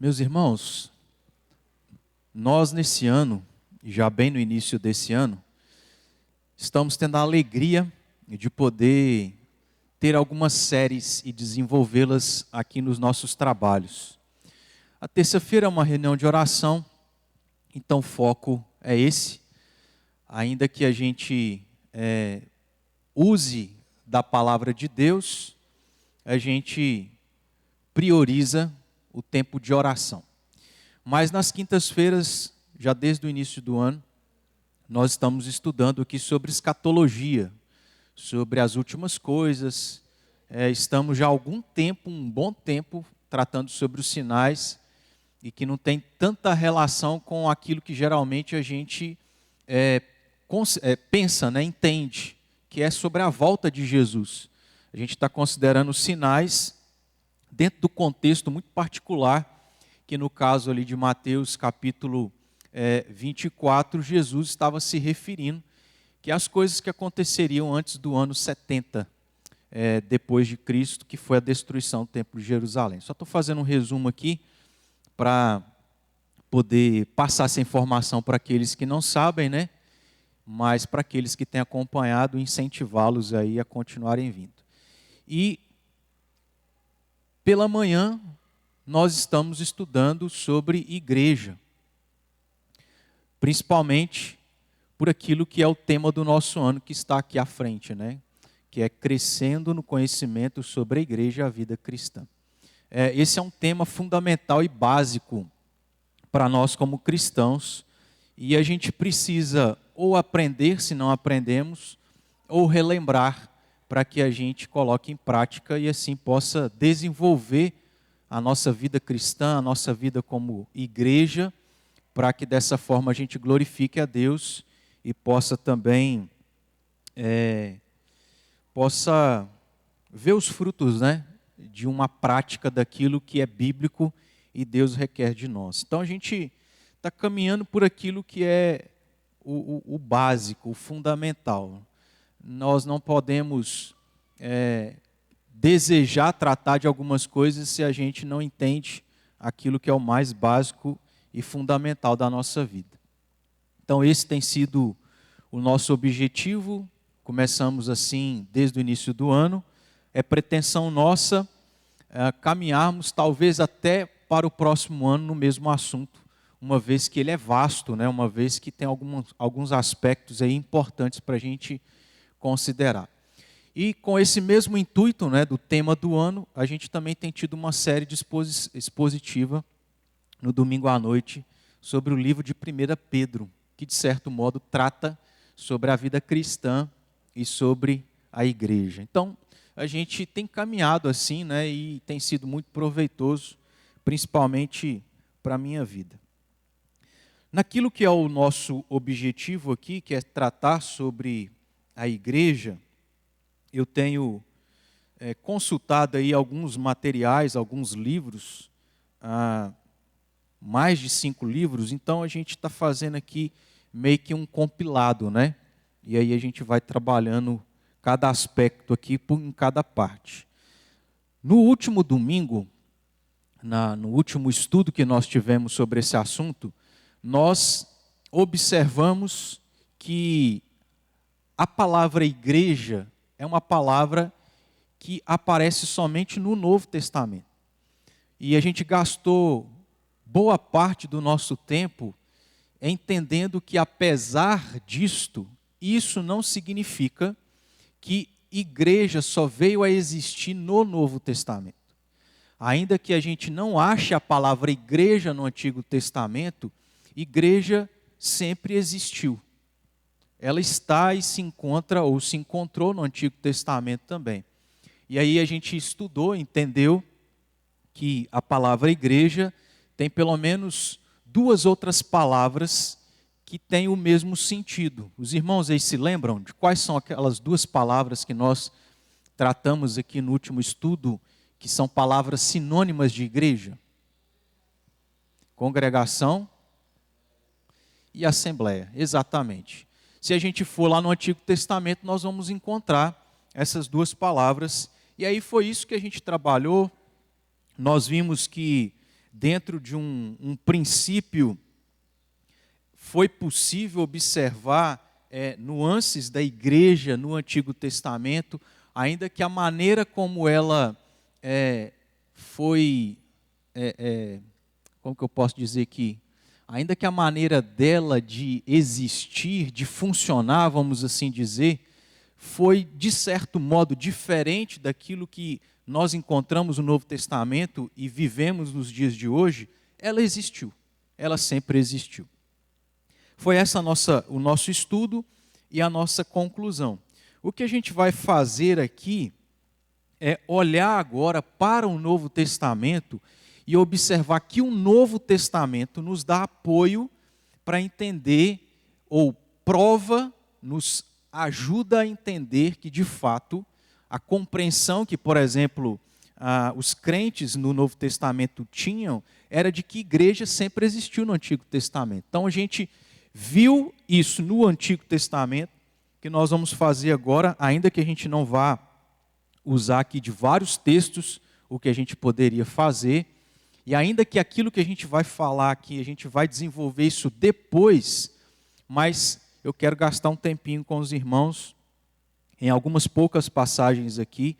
Meus irmãos, nós nesse ano, já bem no início desse ano, estamos tendo a alegria de poder ter algumas séries e desenvolvê-las aqui nos nossos trabalhos. A terça-feira é uma reunião de oração, então o foco é esse, ainda que a gente use da palavra de Deus, a gente prioriza o tempo de oração. Mas nas quintas-feiras, já desde o início do ano, nós estamos estudando aqui sobre escatologia, sobre as últimas coisas. Estamos já há algum tempo, um bom tempo, tratando sobre os sinais e que não tem tanta relação com aquilo que geralmente a gente pensa, entende, que é sobre a volta de Jesus. A gente está considerando os sinais dentro do contexto muito particular, que no caso ali de Mateus capítulo 24, Jesus estava se referindo que as coisas que aconteceriam antes do ano 70, depois de Cristo, que foi a destruição do Templo de Jerusalém. Só estou fazendo um resumo aqui para poder passar essa informação para aqueles que não sabem, mas para aqueles que têm acompanhado, incentivá-los aí a continuarem vindo. E pela manhã, nós estamos estudando sobre igreja, principalmente por aquilo que é o tema do nosso ano que está aqui à frente, que é crescendo no conhecimento sobre a igreja e a vida cristã. Esse é um tema fundamental e básico para nós como cristãos, e a gente precisa ou aprender, se não aprendemos, ou relembrar para que a gente coloque em prática e assim possa desenvolver a nossa vida cristã, a nossa vida como igreja, para que dessa forma a gente glorifique a Deus e possa também possa ver os frutos, de uma prática daquilo que é bíblico e Deus requer de nós. Então a gente está caminhando por aquilo que é o básico, o fundamental. Nós não podemos desejar tratar de algumas coisas se a gente não entende aquilo que é o mais básico e fundamental da nossa vida. Então esse tem sido o nosso objetivo. Começamos assim desde o início do ano. É pretensão nossa caminharmos talvez até para o próximo ano no mesmo assunto, uma vez que ele é vasto, uma vez que tem alguns aspectos aí importantes para a gente considerar. E com esse mesmo intuito do tema do ano, a gente também tem tido uma série de expositiva no domingo à noite sobre o livro de 1 Pedro, que de certo modo trata sobre a vida cristã e sobre a igreja. Então, a gente tem caminhado assim, e tem sido muito proveitoso, principalmente para a minha vida. Naquilo que é o nosso objetivo aqui, que é tratar sobre a igreja, eu tenho consultado aí alguns materiais, alguns livros, mais de 5 livros, então a gente está fazendo aqui meio que um compilado, E aí a gente vai trabalhando cada aspecto aqui em cada parte. No último domingo, no último estudo que nós tivemos sobre esse assunto, nós observamos que a palavra igreja é uma palavra que aparece somente no Novo Testamento. E a gente gastou boa parte do nosso tempo entendendo que, apesar disto, isso não significa que igreja só veio a existir no Novo Testamento. Ainda que a gente não ache a palavra igreja no Antigo Testamento, igreja sempre existiu. Ela está e se encontra, ou se encontrou no Antigo Testamento também. E aí a gente estudou, entendeu que a palavra igreja tem pelo menos 2 outras palavras que têm o mesmo sentido. Os irmãos aí se lembram de quais são aquelas 2 palavras que nós tratamos aqui no último estudo, que são palavras sinônimas de igreja? Congregação e assembleia, exatamente. Se a gente for lá no Antigo Testamento, nós vamos encontrar essas 2 palavras. E aí foi isso que a gente trabalhou. Nós vimos que dentro de um princípio, foi possível observar nuances da igreja no Antigo Testamento, ainda que a maneira como ela foi, como que eu posso dizer aqui? Ainda que a maneira dela de existir, de funcionar, vamos assim dizer, foi, de certo modo, diferente daquilo que nós encontramos no Novo Testamento e vivemos nos dias de hoje, ela existiu, ela sempre existiu. Foi essa o nosso estudo e a nossa conclusão. O que a gente vai fazer aqui é olhar agora para o Novo Testamento e observar que o Novo Testamento nos dá apoio para entender, ou prova, nos ajuda a entender que, de fato, a compreensão que, por exemplo, os crentes no Novo Testamento tinham, era de que igreja sempre existiu no Antigo Testamento. Então, a gente viu isso no Antigo Testamento, que nós vamos fazer agora, ainda que a gente não vá usar aqui de vários textos o que a gente poderia fazer, e ainda que aquilo que a gente vai falar aqui, a gente vai desenvolver isso depois, mas eu quero gastar um tempinho com os irmãos em algumas poucas passagens aqui,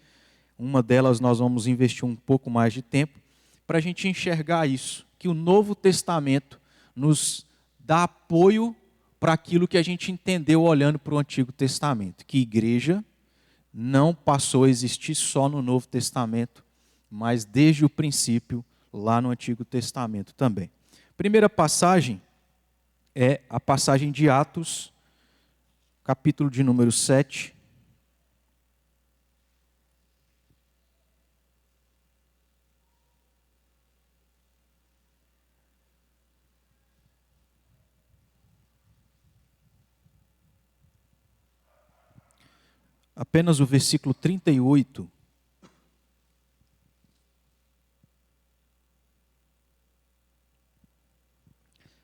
uma delas nós vamos investir um pouco mais de tempo, para a gente enxergar isso, que o Novo Testamento nos dá apoio para aquilo que a gente entendeu olhando para o Antigo Testamento, que igreja não passou a existir só no Novo Testamento, mas desde o princípio, lá no Antigo Testamento também. Primeira passagem é a passagem de Atos, capítulo de número 7. Apenas o versículo 38.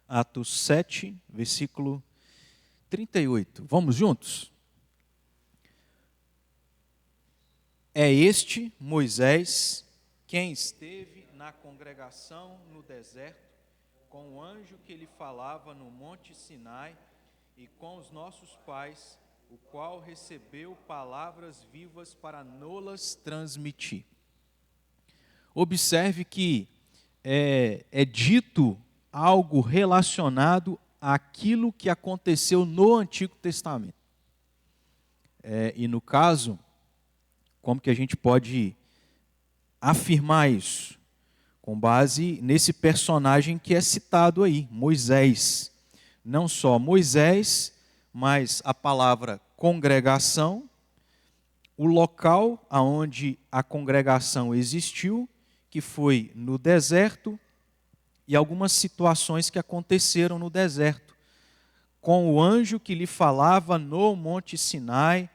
Atos 7, versículo 38. Vamos juntos? É este Moisés quem esteve na congregação no deserto, com o anjo que lhe falava no monte Sinai, e com os nossos pais, o qual recebeu palavras vivas para nolas transmitir. Observe que é dito algo relacionado àquilo que aconteceu no Antigo Testamento. E no caso, como que a gente pode afirmar isso? Com base nesse personagem que é citado aí, Moisés. Não só Moisés, mas a palavra congregação, o local onde a congregação existiu, que foi no deserto, e algumas situações que aconteceram no deserto, com o anjo que lhe falava no Monte Sinai,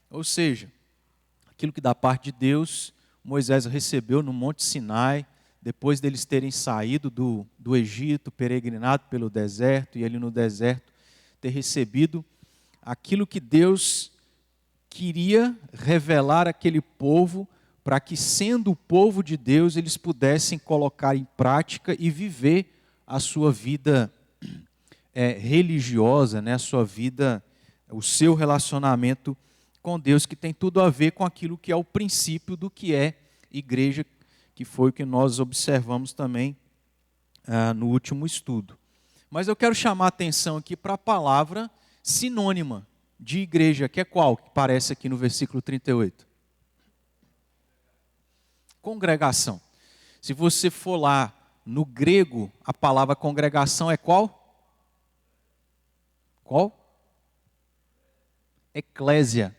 ou seja, aquilo que da parte de Deus, Moisés recebeu no Monte Sinai, depois deles terem saído do Egito, peregrinado pelo deserto, e ali no deserto ter recebido aquilo que Deus queria revelar àquele povo, para que, sendo o povo de Deus, eles pudessem colocar em prática e viver a sua vida religiosa, né? A sua vida, o seu relacionamento com Deus, que tem tudo a ver com aquilo que é o princípio do que é igreja, que foi o que nós observamos também no último estudo. Mas eu quero chamar a atenção aqui para a palavra sinônima de igreja, que é qual? Que aparece aqui no versículo 38. Congregação. Se você for lá no grego, a palavra congregação é qual? Qual? Eclésia.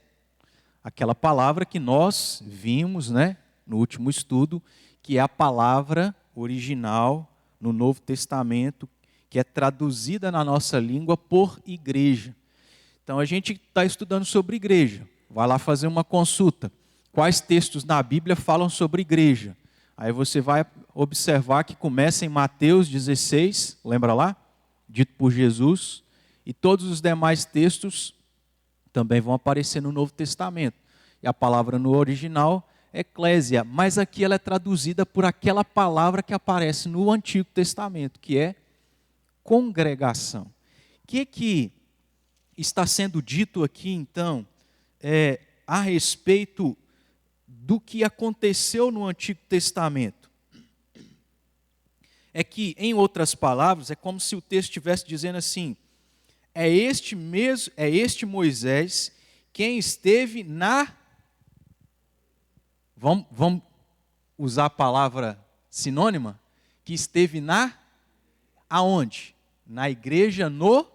Aquela palavra que nós vimos, né, no último estudo, que é a palavra original no Novo Testamento, que é traduzida na nossa língua por igreja. Então a gente está estudando sobre igreja. Vai lá fazer uma consulta. Quais textos na Bíblia falam sobre igreja? Aí você vai observar que começa em Mateus 16, lembra lá? Dito por Jesus. E todos os demais textos também vão aparecer no Novo Testamento. E a palavra no original eclésia, mas aqui ela é traduzida por aquela palavra que aparece no Antigo Testamento, que é congregação. O que está sendo dito aqui, então, a respeito do que aconteceu no Antigo Testamento? É que, em outras palavras, é como se o texto estivesse dizendo assim: é este Moisés quem esteve na... Vamos usar a palavra sinônima? Que esteve aonde? Na igreja no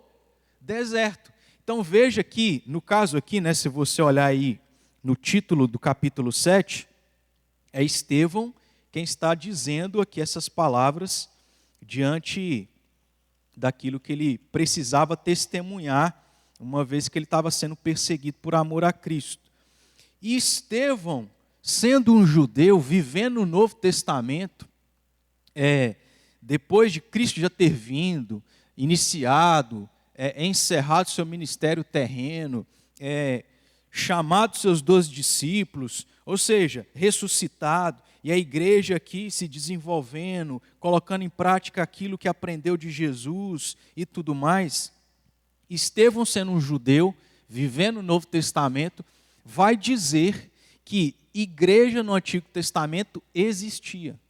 deserto. Então veja que, no caso aqui, né, se você olhar aí no título do capítulo 7, é Estevão quem está dizendo aqui essas palavras diante daquilo que ele precisava testemunhar, uma vez que ele estava sendo perseguido por amor a Cristo. E Estevão, sendo um judeu, vivendo o Novo Testamento, depois de Cristo já ter vindo, iniciado, encerrado seu ministério terreno, chamado seus 12 discípulos, ou seja, ressuscitado, e a igreja aqui se desenvolvendo, colocando em prática aquilo que aprendeu de Jesus e tudo mais. Estevão, sendo um judeu, vivendo o Novo Testamento, vai dizer que igreja no Antigo Testamento existia.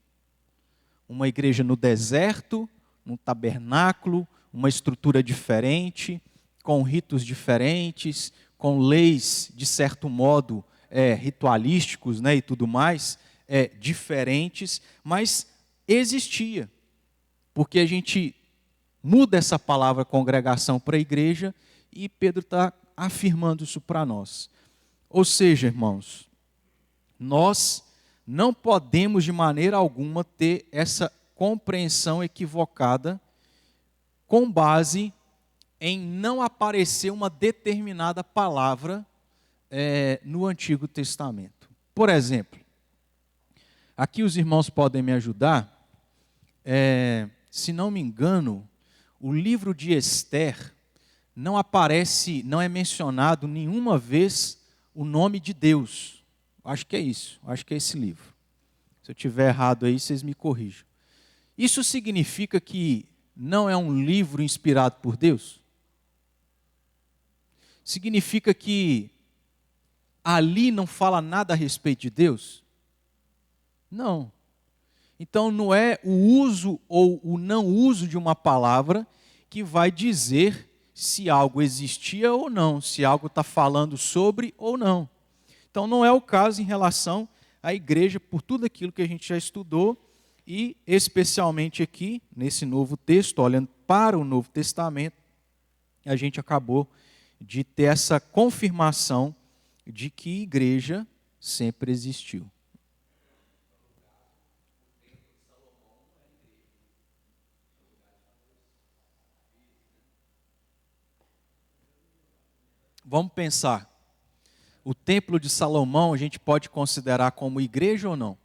Uma igreja no deserto, num tabernáculo, uma estrutura diferente, com ritos diferentes, com leis, de certo modo, ritualísticos, né, e tudo mais, diferentes, mas existia. Porque a gente muda essa palavra congregação para igreja e Pedro está afirmando isso para nós. Ou seja, irmãos, nós não podemos de maneira alguma ter essa compreensão equivocada com base em não aparecer uma determinada palavra no Antigo Testamento. Por exemplo, aqui os irmãos podem me ajudar, se não me engano, o livro de Esther não aparece, não é mencionado nenhuma vez o nome de Deus. Acho que é isso, acho que é esse livro. Se eu estiver errado aí, vocês me corrijam. Isso significa que não é um livro inspirado por Deus? Significa que ali não fala nada a respeito de Deus? Não. Então não é o uso ou o não uso de uma palavra que vai dizer se algo existia ou não, se algo está falando sobre ou não. Então não é o caso em relação à igreja, por tudo aquilo que a gente já estudou, e especialmente aqui, nesse novo texto, olhando para o Novo Testamento, a gente acabou de ter essa confirmação de que igreja sempre existiu. Vamos pensar. O Templo de Salomão a gente pode considerar como igreja ou não?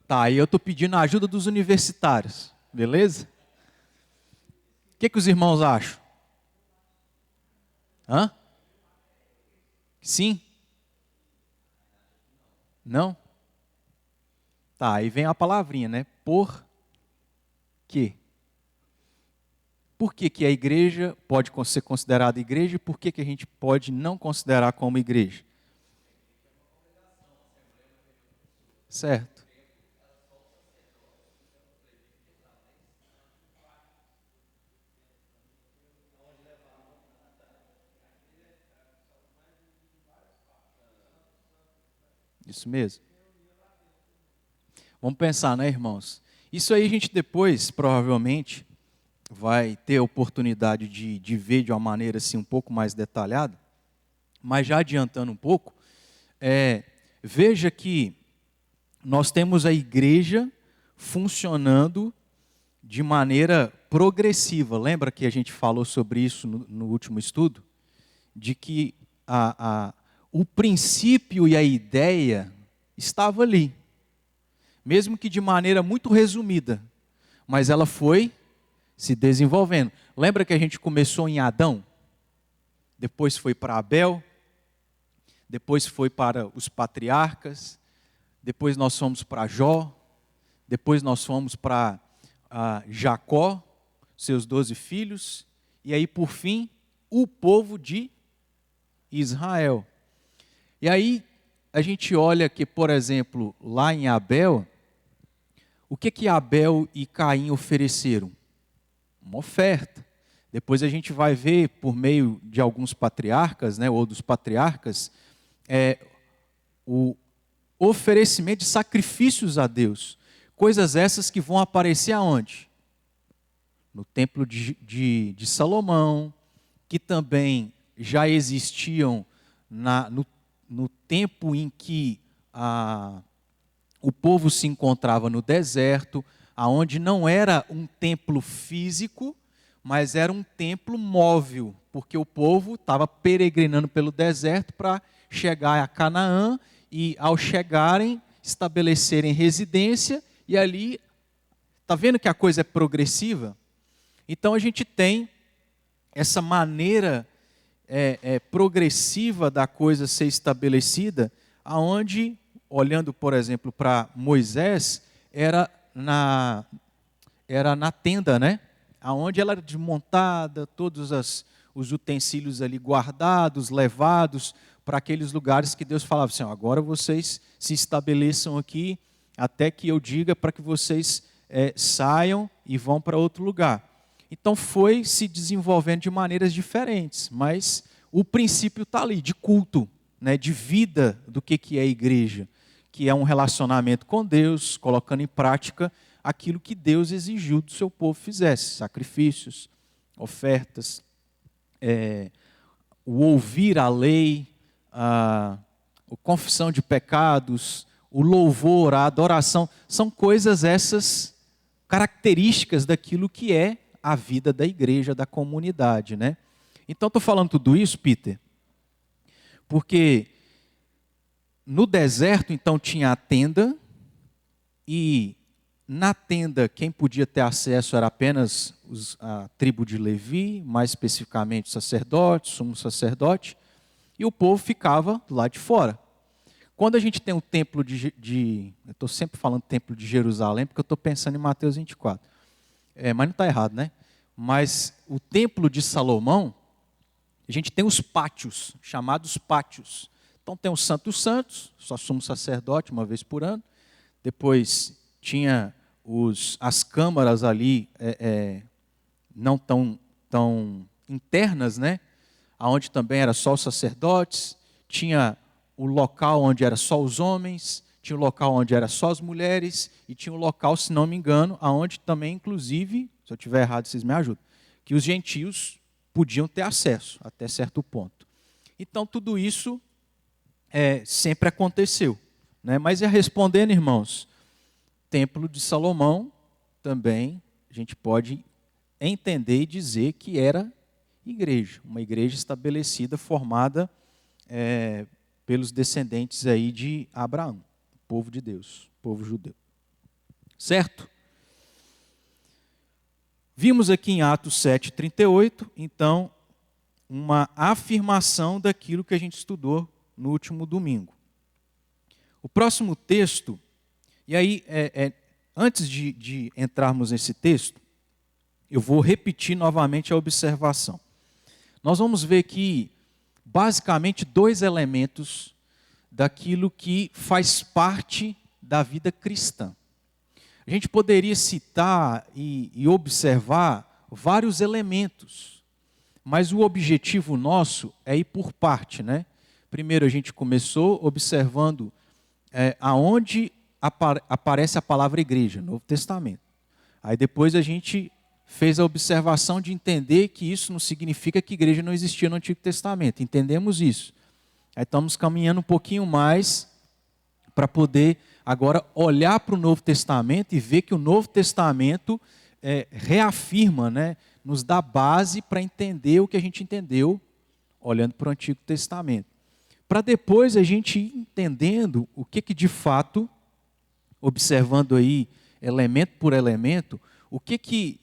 Tá, aí eu estou pedindo a ajuda dos universitários, beleza? O que os irmãos acham? Hã? Sim? Não? Tá, aí vem a palavrinha, né? Por quê? Por que a igreja pode ser considerada igreja e por que a gente pode não considerar como igreja? Certo. Isso mesmo. Vamos pensar, né, irmãos? Isso aí a gente depois, provavelmente, vai ter a oportunidade de ver de uma maneira assim um pouco mais detalhada, mas já adiantando um pouco, veja que nós temos a igreja funcionando de maneira progressiva. Lembra que a gente falou sobre isso no último estudo? De que o princípio e a ideia estavam ali, mesmo que de maneira muito resumida, mas ela foi se desenvolvendo. Lembra que a gente começou em Adão? Depois foi para Abel, depois foi para os patriarcas, depois nós fomos para Jó, depois nós fomos para Jacó, seus 12 filhos, e aí, por fim, o povo de Israel. E aí, a gente olha que, por exemplo, lá em Abel, o que Abel e Caim ofereceram? Uma oferta. Depois a gente vai ver, por meio de alguns patriarcas, né, ou dos patriarcas, o oferecimento de sacrifícios a Deus. Coisas essas que vão aparecer aonde? No templo de Salomão, que também já existiam no tempo em que o povo se encontrava no deserto, aonde não era um templo físico, mas era um templo móvel, porque o povo estava peregrinando pelo deserto para chegar a Canaã e, ao chegarem, estabelecerem residência, e ali, está vendo que a coisa é progressiva? Então a gente tem essa maneira progressiva da coisa ser estabelecida, aonde, olhando, por exemplo, para Moisés, era na tenda, né? Aonde ela era desmontada, todos os utensílios ali guardados, levados para aqueles lugares que Deus falava assim, agora vocês se estabeleçam aqui, até que eu diga para que vocês saiam e vão para outro lugar. Então foi se desenvolvendo de maneiras diferentes, mas o princípio está ali, de culto, né, de vida do que é a igreja, que é um relacionamento com Deus, colocando em prática aquilo que Deus exigiu do seu povo fizesse, sacrifícios, ofertas, o ouvir a lei, a confissão de pecados, o louvor, a adoração, são coisas essas características daquilo que é a vida da igreja, da comunidade, né? Então, estou falando tudo isso, Peter, porque no deserto, então, tinha a tenda, e na tenda, quem podia ter acesso era apenas a tribo de Levi, mais especificamente o sacerdote, o sumo sacerdote, e o povo ficava lá de fora. Quando a gente tem o templo eu estou sempre falando templo de Jerusalém, porque eu estou pensando em Mateus 24. Mas não está errado, né? Mas o templo de Salomão, a gente tem os pátios, chamados pátios. Então tem o Santo dos Santos, só sumo sacerdote uma vez por ano. Depois tinha as câmaras ali, não tão internas, né? Onde também era só os sacerdotes. Tinha o local onde era só os homens, tinha o local onde era só as mulheres, e tinha o local, se não me engano, aonde também, inclusive, se eu estiver errado, vocês me ajudam, que os gentios podiam ter acesso, até certo ponto. Então, tudo isso sempre aconteceu, né? Mas, respondendo, irmãos, Templo de Salomão, também, a gente pode entender e dizer que era igreja, uma igreja estabelecida, formada pelos descendentes aí de Abraão, povo de Deus, povo judeu. Certo? Vimos aqui em Atos 7:38, então, uma afirmação daquilo que a gente estudou no último domingo. O próximo texto, e aí, antes de entrarmos nesse texto, eu vou repetir novamente a observação. Nós vamos ver aqui, basicamente, dois elementos daquilo que faz parte da vida cristã. A gente poderia citar e observar vários elementos, mas o objetivo nosso é ir por parte, né? Primeiro a gente começou observando aonde aparece a palavra igreja, Novo Testamento. Aí depois a gente fez a observação de entender que isso não significa que igreja não existia no Antigo Testamento. Entendemos isso. Aí estamos caminhando um pouquinho mais para poder agora olhar para o Novo Testamento e ver que o Novo Testamento reafirma, né, nos dá base para entender o que a gente entendeu olhando para o Antigo Testamento. Para depois a gente ir entendendo o que de fato, observando aí elemento por elemento, o que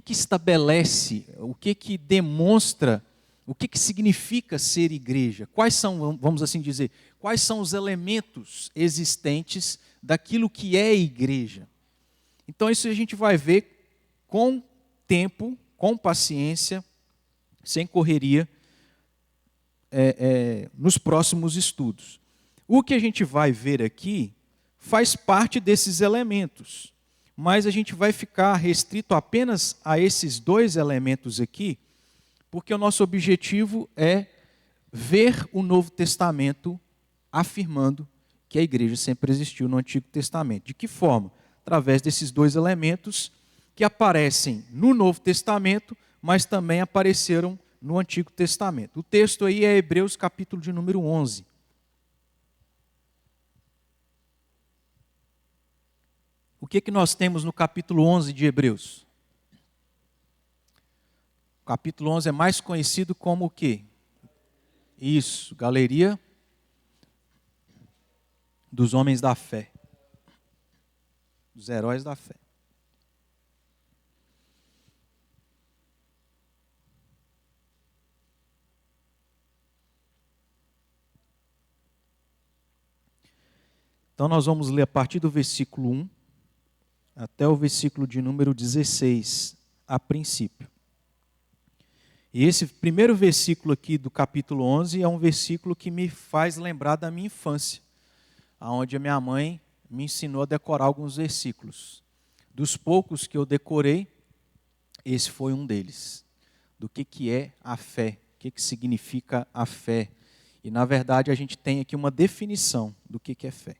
estabelece, o que demonstra O que significa ser igreja? Quais são, vamos assim dizer, quais são os elementos existentes daquilo que é igreja? Então isso a gente vai ver com tempo, com paciência, sem correria, nos próximos estudos. O que a gente vai ver aqui faz parte desses elementos, mas a gente vai ficar restrito apenas a esses dois elementos aqui, porque o nosso objetivo é ver o Novo Testamento afirmando que a igreja sempre existiu no Antigo Testamento. De que forma? Através desses dois elementos que aparecem no Novo Testamento, mas também apareceram no Antigo Testamento. O texto aí é Hebreus capítulo de número 11. O que nós temos no capítulo 11 de Hebreus? O capítulo 11 é mais conhecido como o quê? Isso, galeria dos homens da fé, dos heróis da fé. Então nós vamos ler a partir do versículo 1 até o versículo de número 16, a princípio. E esse primeiro versículo aqui do capítulo 11 é um versículo que me faz lembrar da minha infância, onde a minha mãe me ensinou a decorar alguns versículos. Dos poucos que eu decorei, esse foi um deles. Do que é a fé, o que significa a fé. E, na verdade, a gente tem aqui uma definição do que é fé.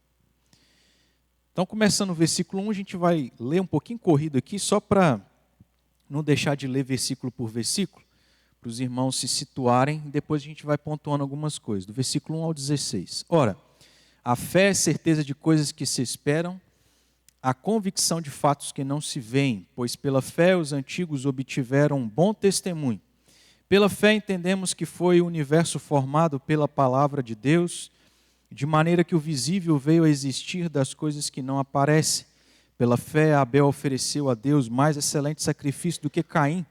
Então, começando no versículo 1, a gente vai ler um pouquinho corrido aqui, só para não deixar de ler versículo por versículo, para os irmãos se situarem, e depois a gente vai pontuando algumas coisas. Do versículo 1 ao 16. Ora, a fé é certeza de coisas que se esperam, a convicção de fatos que não se veem, pois pela fé os antigos obtiveram um bom testemunho. Pela fé entendemos que foi o universo formado pela palavra de Deus, de maneira que o visível veio a existir das coisas que não aparecem. Pela fé, Abel ofereceu a Deus mais excelente sacrifício do que Caim,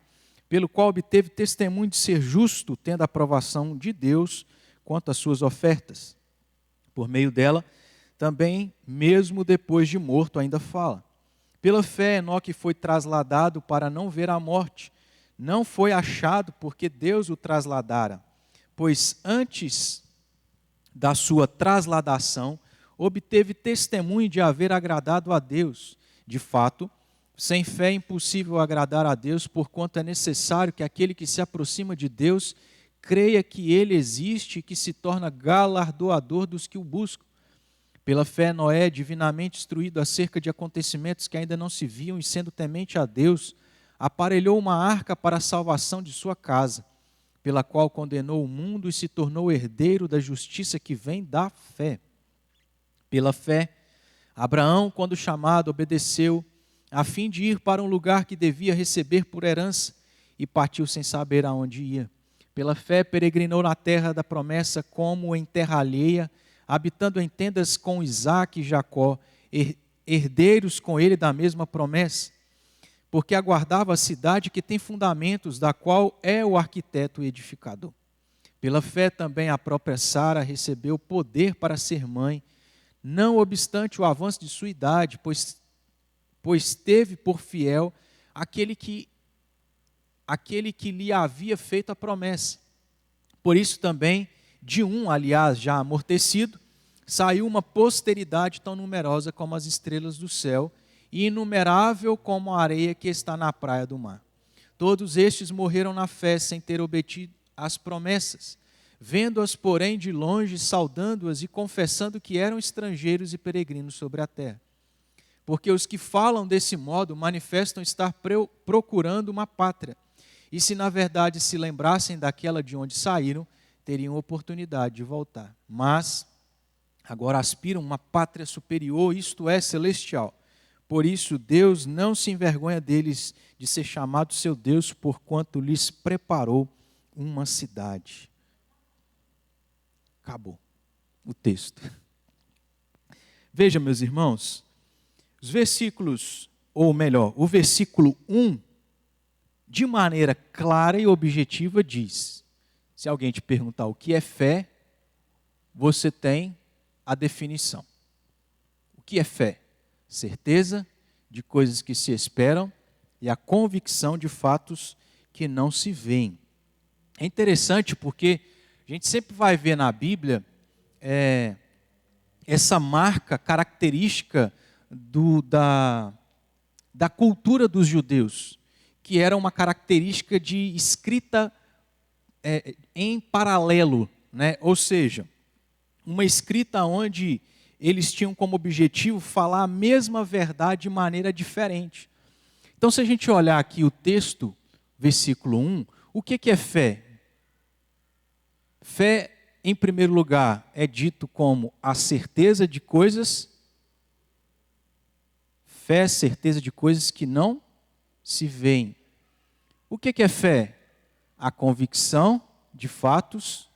pelo qual obteve testemunho de ser justo, tendo a aprovação de Deus quanto às suas ofertas. Por meio dela, também, mesmo depois de morto, ainda fala. Pela fé, Enoque foi trasladado para não ver a morte. Não foi achado porque Deus o trasladara, pois antes da sua trasladação, obteve testemunho de haver agradado a Deus. De fato, sem fé é impossível agradar a Deus, porquanto é necessário que aquele que se aproxima de Deus creia que Ele existe e que se torna galardoador dos que o buscam. Pela fé, Noé, divinamente instruído acerca de acontecimentos que ainda não se viam e sendo temente a Deus, aparelhou uma arca para a salvação de sua casa, pela qual condenou o mundo e se tornou herdeiro da justiça que vem da fé. Pela fé, Abraão, quando chamado, obedeceu, a fim de ir para um lugar que devia receber por herança, e partiu sem saber aonde ia. Pela fé, peregrinou na terra da promessa como em terra alheia, habitando em tendas com Isaque e Jacó, herdeiros com ele da mesma promessa, porque aguardava a cidade que tem fundamentos, da qual é o arquiteto e edificador. Pela fé também a própria Sara recebeu poder para ser mãe, não obstante o avanço de sua idade, pois teve por fiel aquele que lhe havia feito a promessa. Por isso também, de um, aliás, já amortecido, saiu uma posteridade tão numerosa como as estrelas do céu, e inumerável como a areia que está na praia do mar. Todos estes morreram na fé, sem ter obtido as promessas, vendo-as, porém, de longe, saudando-as e confessando que eram estrangeiros e peregrinos sobre a terra. Porque os que falam desse modo manifestam estar procurando uma pátria, e se na verdade se lembrassem daquela de onde saíram, teriam oportunidade de voltar. Mas agora aspiram uma pátria superior, isto é, celestial. Por isso, Deus não se envergonha deles de ser chamado seu Deus, porquanto lhes preparou uma cidade. Acabou o texto. Veja, meus irmãos, os versículos, ou melhor, o versículo 1, de maneira clara e objetiva diz: Se alguém te perguntar o que é fé, você tem a definição. O que é fé? Certeza de coisas que se esperam e a convicção de fatos que não se veem. É interessante porque a gente sempre vai ver na Bíblia essa marca característica da cultura dos judeus, que era uma característica de escrita em paralelo, né? Ou seja, uma escrita onde eles tinham como objetivo falar a mesma verdade de maneira diferente. Então, se a gente olhar aqui o texto, versículo 1, o que é fé? Fé, em primeiro lugar, é dito como a certeza de coisas. Fé é certeza de coisas que não se veem. O que é fé? A convicção de fatos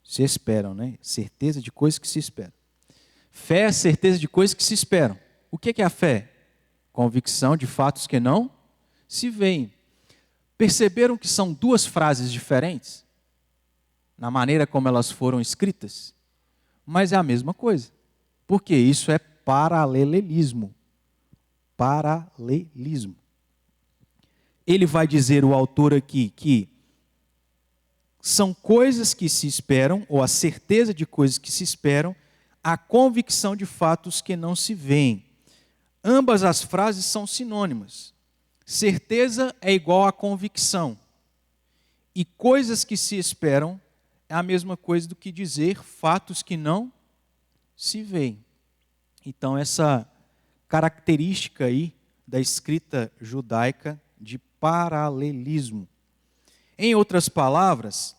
se esperam, né? Certeza de coisas que se esperam. Fé é certeza de coisas que se esperam. O que é a fé? Convicção de fatos que não se veem. Perceberam que são duas frases diferentes? Na maneira como elas foram escritas? Mas é a mesma coisa. Porque isso é paralelismo. Paralelismo. Ele vai dizer, o autor aqui, que são coisas que se esperam, ou a certeza de coisas que se esperam, a convicção de fatos que não se veem. Ambas as frases são sinônimas. Certeza é igual a convicção. E coisas que se esperam é a mesma coisa do que dizer fatos que não se veem. Então, essa característica aí da escrita judaica de paralelismo. Em outras palavras,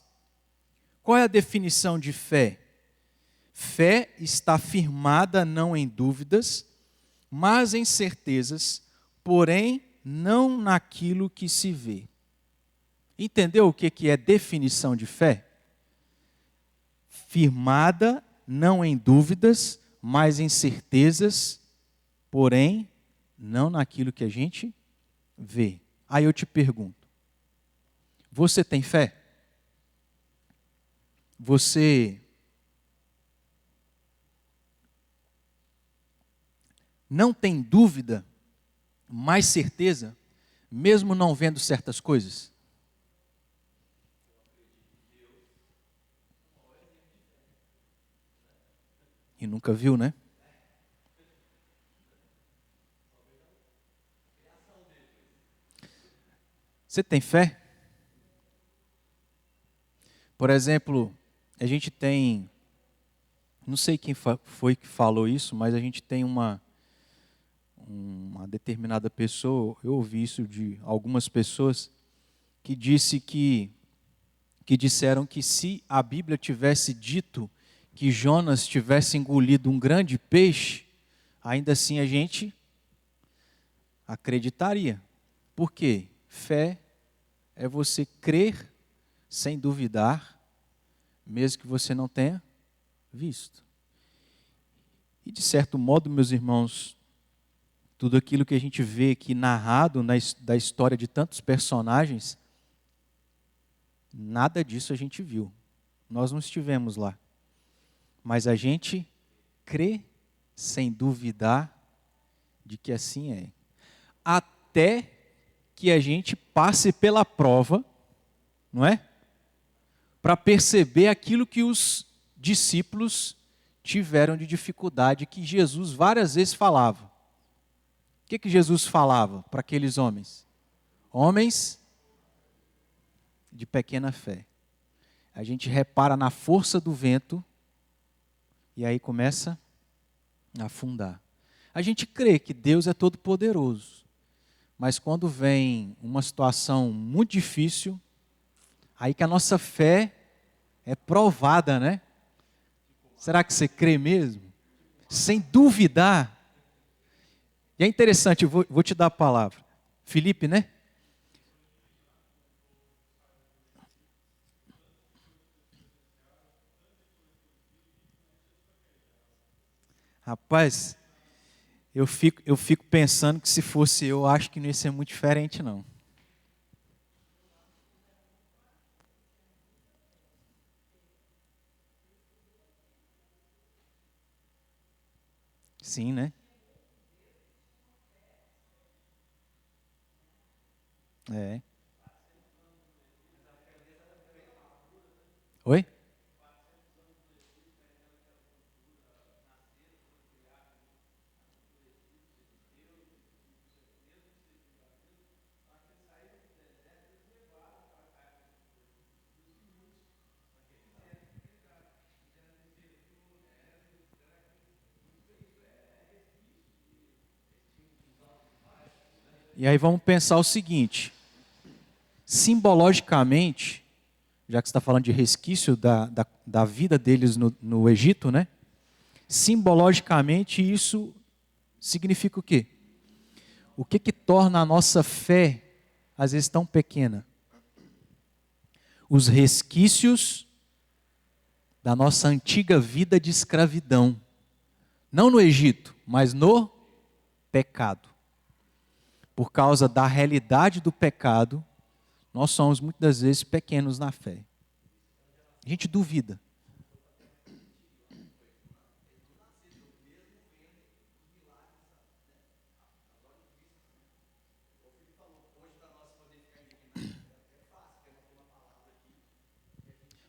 qual é a definição de fé? Fé está firmada não em dúvidas, mas em certezas, porém não naquilo que se vê. Entendeu o que é definição de fé? Firmada não em dúvidas, mas em certezas, porém não naquilo que a gente vê. Aí eu te pergunto, você tem fé? Você não tem dúvida, mais certeza, mesmo não vendo certas coisas? E nunca viu, né? Você tem fé? Por exemplo, a gente tem, não sei quem foi que falou isso, mas a gente tem uma determinada pessoa, eu ouvi isso de algumas pessoas, que disseram que se a Bíblia tivesse dito que Jonas tivesse engolido um grande peixe, ainda assim a gente acreditaria. Por quê? Fé é você crer sem duvidar, mesmo que você não tenha visto. E de certo modo, meus irmãos, tudo aquilo que a gente vê aqui narrado da história de tantos personagens, nada disso a gente viu. Nós não estivemos lá. Mas a gente crê sem duvidar de que assim é. Até que a gente passe pela prova, não é? Para perceber aquilo que os discípulos tiveram de dificuldade, que Jesus várias vezes falava. O que Jesus falava para aqueles homens? Homens de pequena fé. A gente repara na força do vento e aí começa a afundar. A gente crê que Deus é todo poderoso, mas quando vem uma situação muito difícil, aí que a nossa fé é provada, né? Será que você crê mesmo? Sem duvidar. E é interessante, eu vou te dar a palavra. Felipe, né? Rapaz, eu fico pensando que se fosse eu acho que não ia ser muito diferente, não. Sim, né? É. Oi? E aí vamos pensar o seguinte: simbologicamente, já que você está falando de resquício da vida deles no Egito, né? Simbologicamente, isso significa o quê? O que que torna a nossa fé, às vezes, tão pequena? Os resquícios da nossa antiga vida de escravidão. Não no Egito, mas no pecado. Por causa da realidade do pecado, nós somos muitas vezes pequenos na fé. A gente duvida.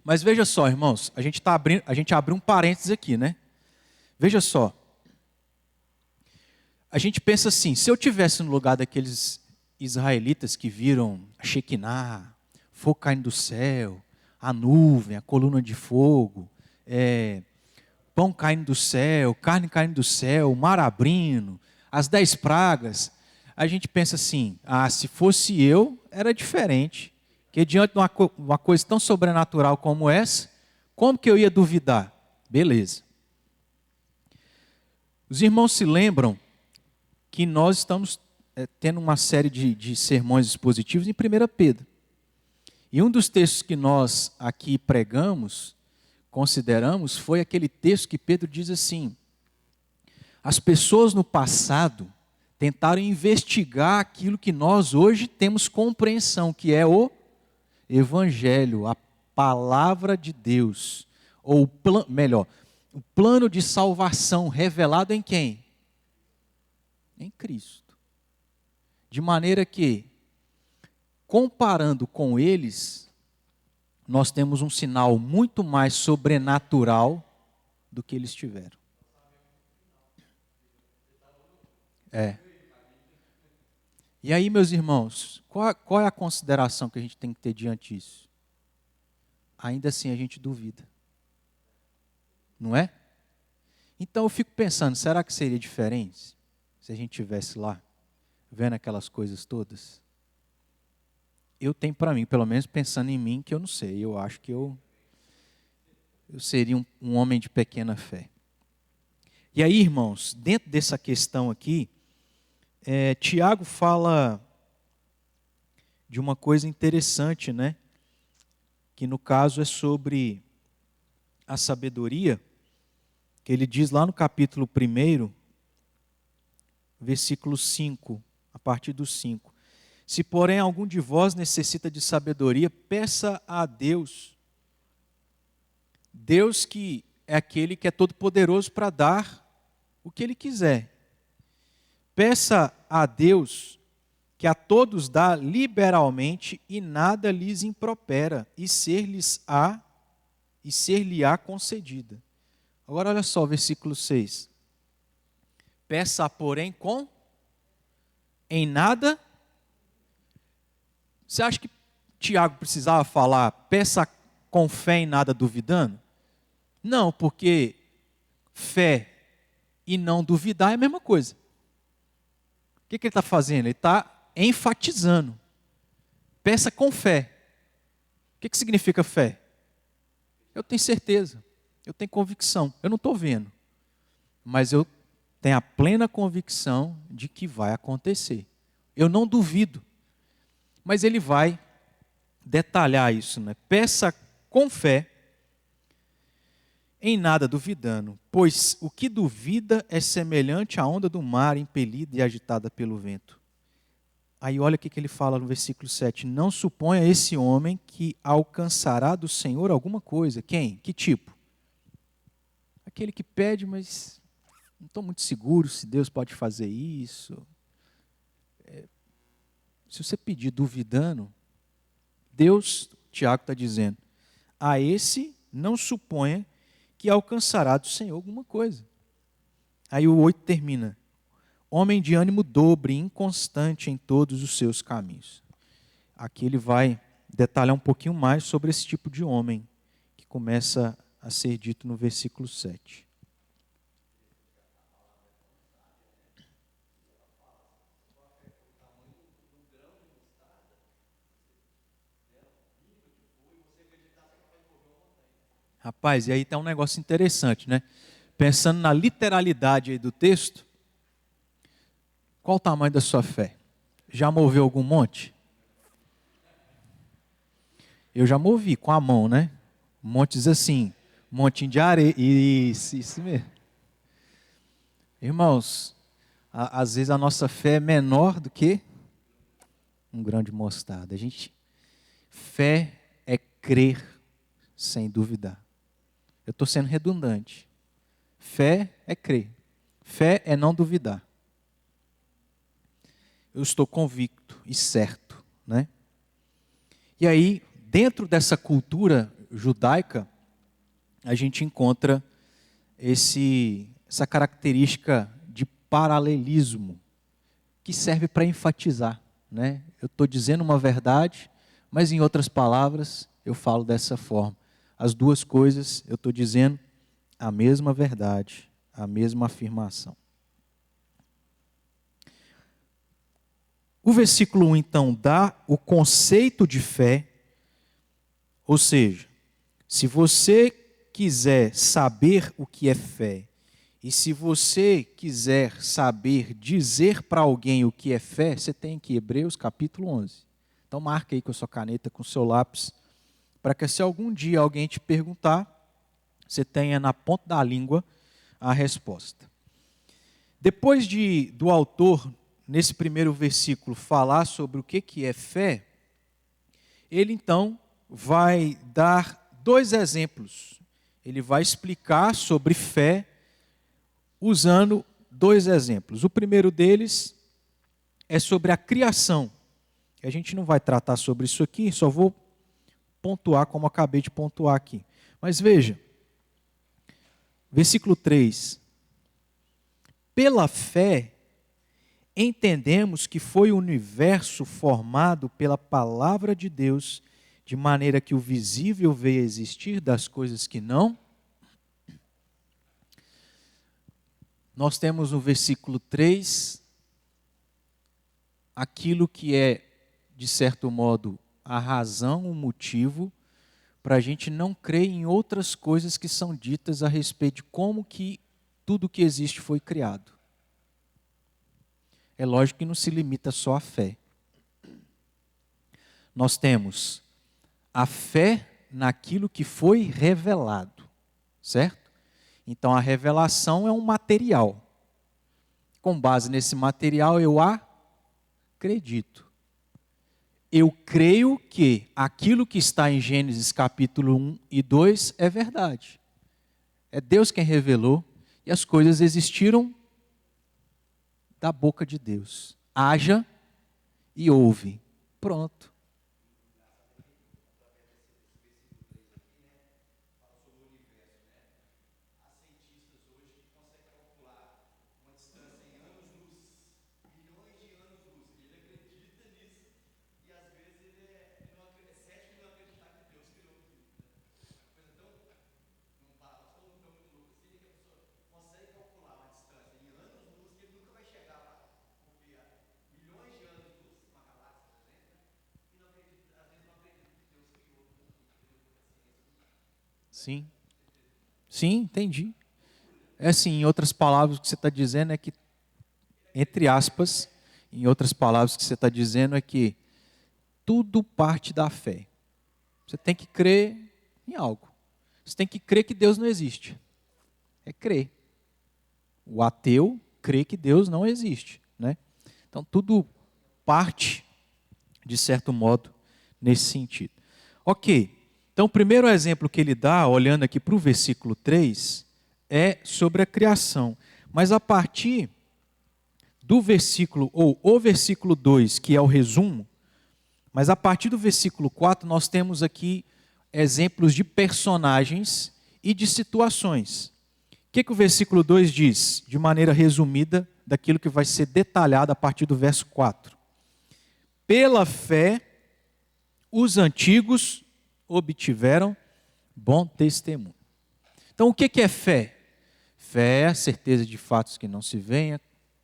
Mas veja só, irmãos, a gente abriu um parênteses aqui, né? Veja só. A gente pensa assim, se eu tivesse no lugar daqueles israelitas que viram a Shekinah, fogo caindo do céu, a nuvem, a coluna de fogo, pão caindo do céu, carne caindo do céu, o mar abrindo, as 10 pragas, a gente pensa assim, se fosse eu, era diferente. Porque diante de uma coisa tão sobrenatural como essa, como que eu ia duvidar? Beleza. Os irmãos se lembram que nós estamos tendo uma série de sermões expositivos em 1 Pedro. E um dos textos que nós aqui pregamos, consideramos, foi aquele texto que Pedro diz assim: as pessoas no passado tentaram investigar aquilo que nós hoje temos compreensão, que é o Evangelho, a palavra de Deus, ou o plano de salvação revelado em quem? Em Cristo. De maneira que, comparando com eles, nós temos um sinal muito mais sobrenatural do que eles tiveram. E aí, meus irmãos, qual é a consideração que a gente tem que ter diante disso? Ainda assim a gente duvida. Não é? Então eu fico pensando, será que seria diferente se a gente estivesse lá, vendo aquelas coisas todas? Eu tenho para mim, pelo menos pensando em mim, que eu não sei. Eu acho que eu seria um homem de pequena fé. E aí, irmãos, dentro dessa questão aqui, Tiago fala de uma coisa interessante, né? Que no caso é sobre a sabedoria, que ele diz lá no capítulo 1, versículo 5, a partir do 5. Se, porém, algum de vós necessita de sabedoria, peça a Deus. Deus que é aquele que é todo-poderoso para dar o que Ele quiser. Peça a Deus que a todos dá liberalmente e nada lhes impropera, e ser-lhe-á concedida. Agora olha só o versículo 6. Peça, porém, em nada. Você acha que Tiago precisava falar, peça com fé em nada duvidando? Não, porque fé e não duvidar é a mesma coisa. O que ele está fazendo? Ele está enfatizando. Peça com fé. O que significa fé? Eu tenho certeza, eu tenho convicção, eu não estou vendo, mas eu tenho a plena convicção de que vai acontecer. Eu não duvido, mas ele vai detalhar isso, né? Peça com fé, em nada duvidando, pois o que duvida é semelhante à onda do mar impelida e agitada pelo vento. Aí olha o que ele fala no versículo 7. Não suponha esse homem que alcançará do Senhor alguma coisa. Quem? Que tipo? Aquele que pede, mas não estou muito seguro se Deus pode fazer isso. Se você pedir duvidando, Deus, Tiago está dizendo, a esse não suponha que alcançará do Senhor alguma coisa. Aí o 8 termina, homem de ânimo dobre, inconstante em todos os seus caminhos. Aqui ele vai detalhar um pouquinho mais sobre esse tipo de homem, que começa a ser dito no versículo 7. Rapaz, e aí tem um negócio interessante, né? Pensando na literalidade aí do texto, qual o tamanho da sua fé? Já moveu algum monte? Eu já movi com a mão, né? Montes assim, montinho de areia. Isso mesmo. Irmãos, às vezes a nossa fé é menor do que um grão de mostarda. Fé é crer sem duvidar. Eu estou sendo redundante. Fé é crer. Fé é não duvidar. Eu estou convicto e certo, né? E aí, dentro dessa cultura judaica, a gente encontra essa característica de paralelismo, que serve para enfatizar, né? Eu estou dizendo uma verdade, mas em outras palavras, eu falo dessa forma. As duas coisas, eu estou dizendo a mesma verdade, a mesma afirmação. O versículo 1, então, dá o conceito de fé, ou seja, se você quiser saber o que é fé, e se você quiser saber dizer para alguém o que é fé, você tem aqui Hebreus capítulo 11. Então marca aí com a sua caneta, com o seu lápis, para que se algum dia alguém te perguntar, você tenha na ponta da língua a resposta. Depois do autor, nesse primeiro versículo, falar sobre o que é fé, ele então vai dar dois exemplos. Ele vai explicar sobre fé usando dois exemplos. O primeiro deles é sobre a criação. A gente não vai tratar sobre isso aqui, só vou pontuar como acabei de pontuar aqui. Mas veja, versículo 3. Pela fé, entendemos que foi o universo formado pela palavra de Deus, de maneira que o visível veio a existir das coisas que não. Nós temos no versículo 3, aquilo que é, de certo modo, a razão, o motivo, para a gente não crer em outras coisas que são ditas a respeito de como que tudo que existe foi criado. É lógico que não se limita só à fé. Nós temos a fé naquilo que foi revelado, certo? Então a revelação é um material. Com base nesse material eu acredito. Eu creio que aquilo que está em Gênesis capítulo 1 e 2 é verdade. É Deus quem revelou e as coisas existiram da boca de Deus. Haja e ouve. Pronto. Sim. Sim, entendi. É assim, em outras palavras, o que você está dizendo é que, entre aspas, em outras palavras, o que você está dizendo é que tudo parte da fé. Você tem que crer em algo. Você tem que crer que Deus não existe. É crer. O ateu crê que Deus não existe, né? Então, tudo parte, de certo modo, nesse sentido. Ok. Então, o primeiro exemplo que ele dá, olhando aqui para o versículo 3, é sobre a criação. Mas a partir do versículo, ou o versículo 2, que é o resumo, mas a partir do versículo 4 nós temos aqui exemplos de personagens e de situações. O que o versículo 2 diz, de maneira resumida, daquilo que vai ser detalhado a partir do verso 4? Pela fé, os antigos obtiveram bom testemunho. Então, o que é fé? Fé é a certeza de fatos que não se veem.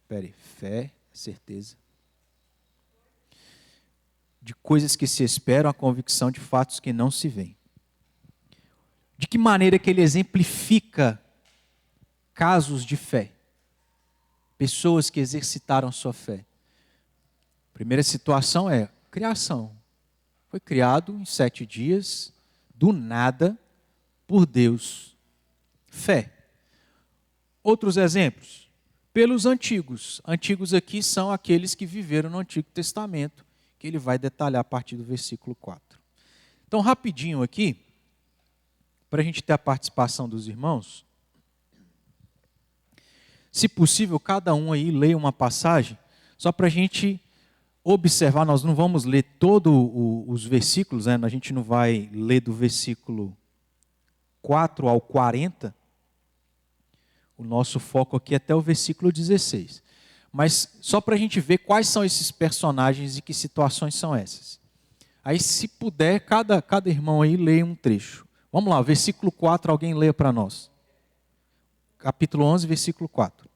Fé é certeza de coisas que se esperam, a convicção de fatos que não se veem. De que maneira que ele exemplifica casos de fé? Pessoas que exercitaram sua fé. A primeira situação é criação. Foi criado em 7 dias, do nada, por Deus. Fé. Outros exemplos? Pelos antigos. Antigos aqui são aqueles que viveram no Antigo Testamento, que ele vai detalhar a partir do versículo 4. Então, rapidinho aqui, para a gente ter a participação dos irmãos, se possível, cada um aí leia uma passagem, só para a gente observar. Nós não vamos ler todos os versículos, né? A gente não vai ler do versículo 4 ao 40, o nosso foco aqui é até o versículo 16. Mas só para a gente ver quais são esses personagens e que situações são essas. Aí, se puder, cada irmão aí leia um trecho. Vamos lá, versículo 4, alguém leia para nós. Capítulo 11, versículo 4.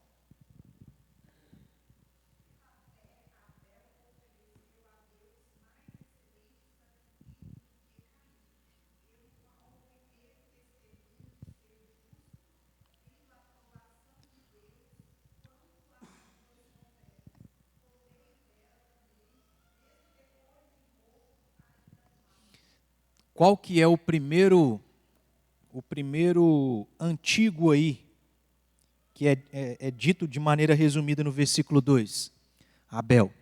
Qual que é o primeiro antigo aí, que é dito de maneira resumida no versículo 2? Abel.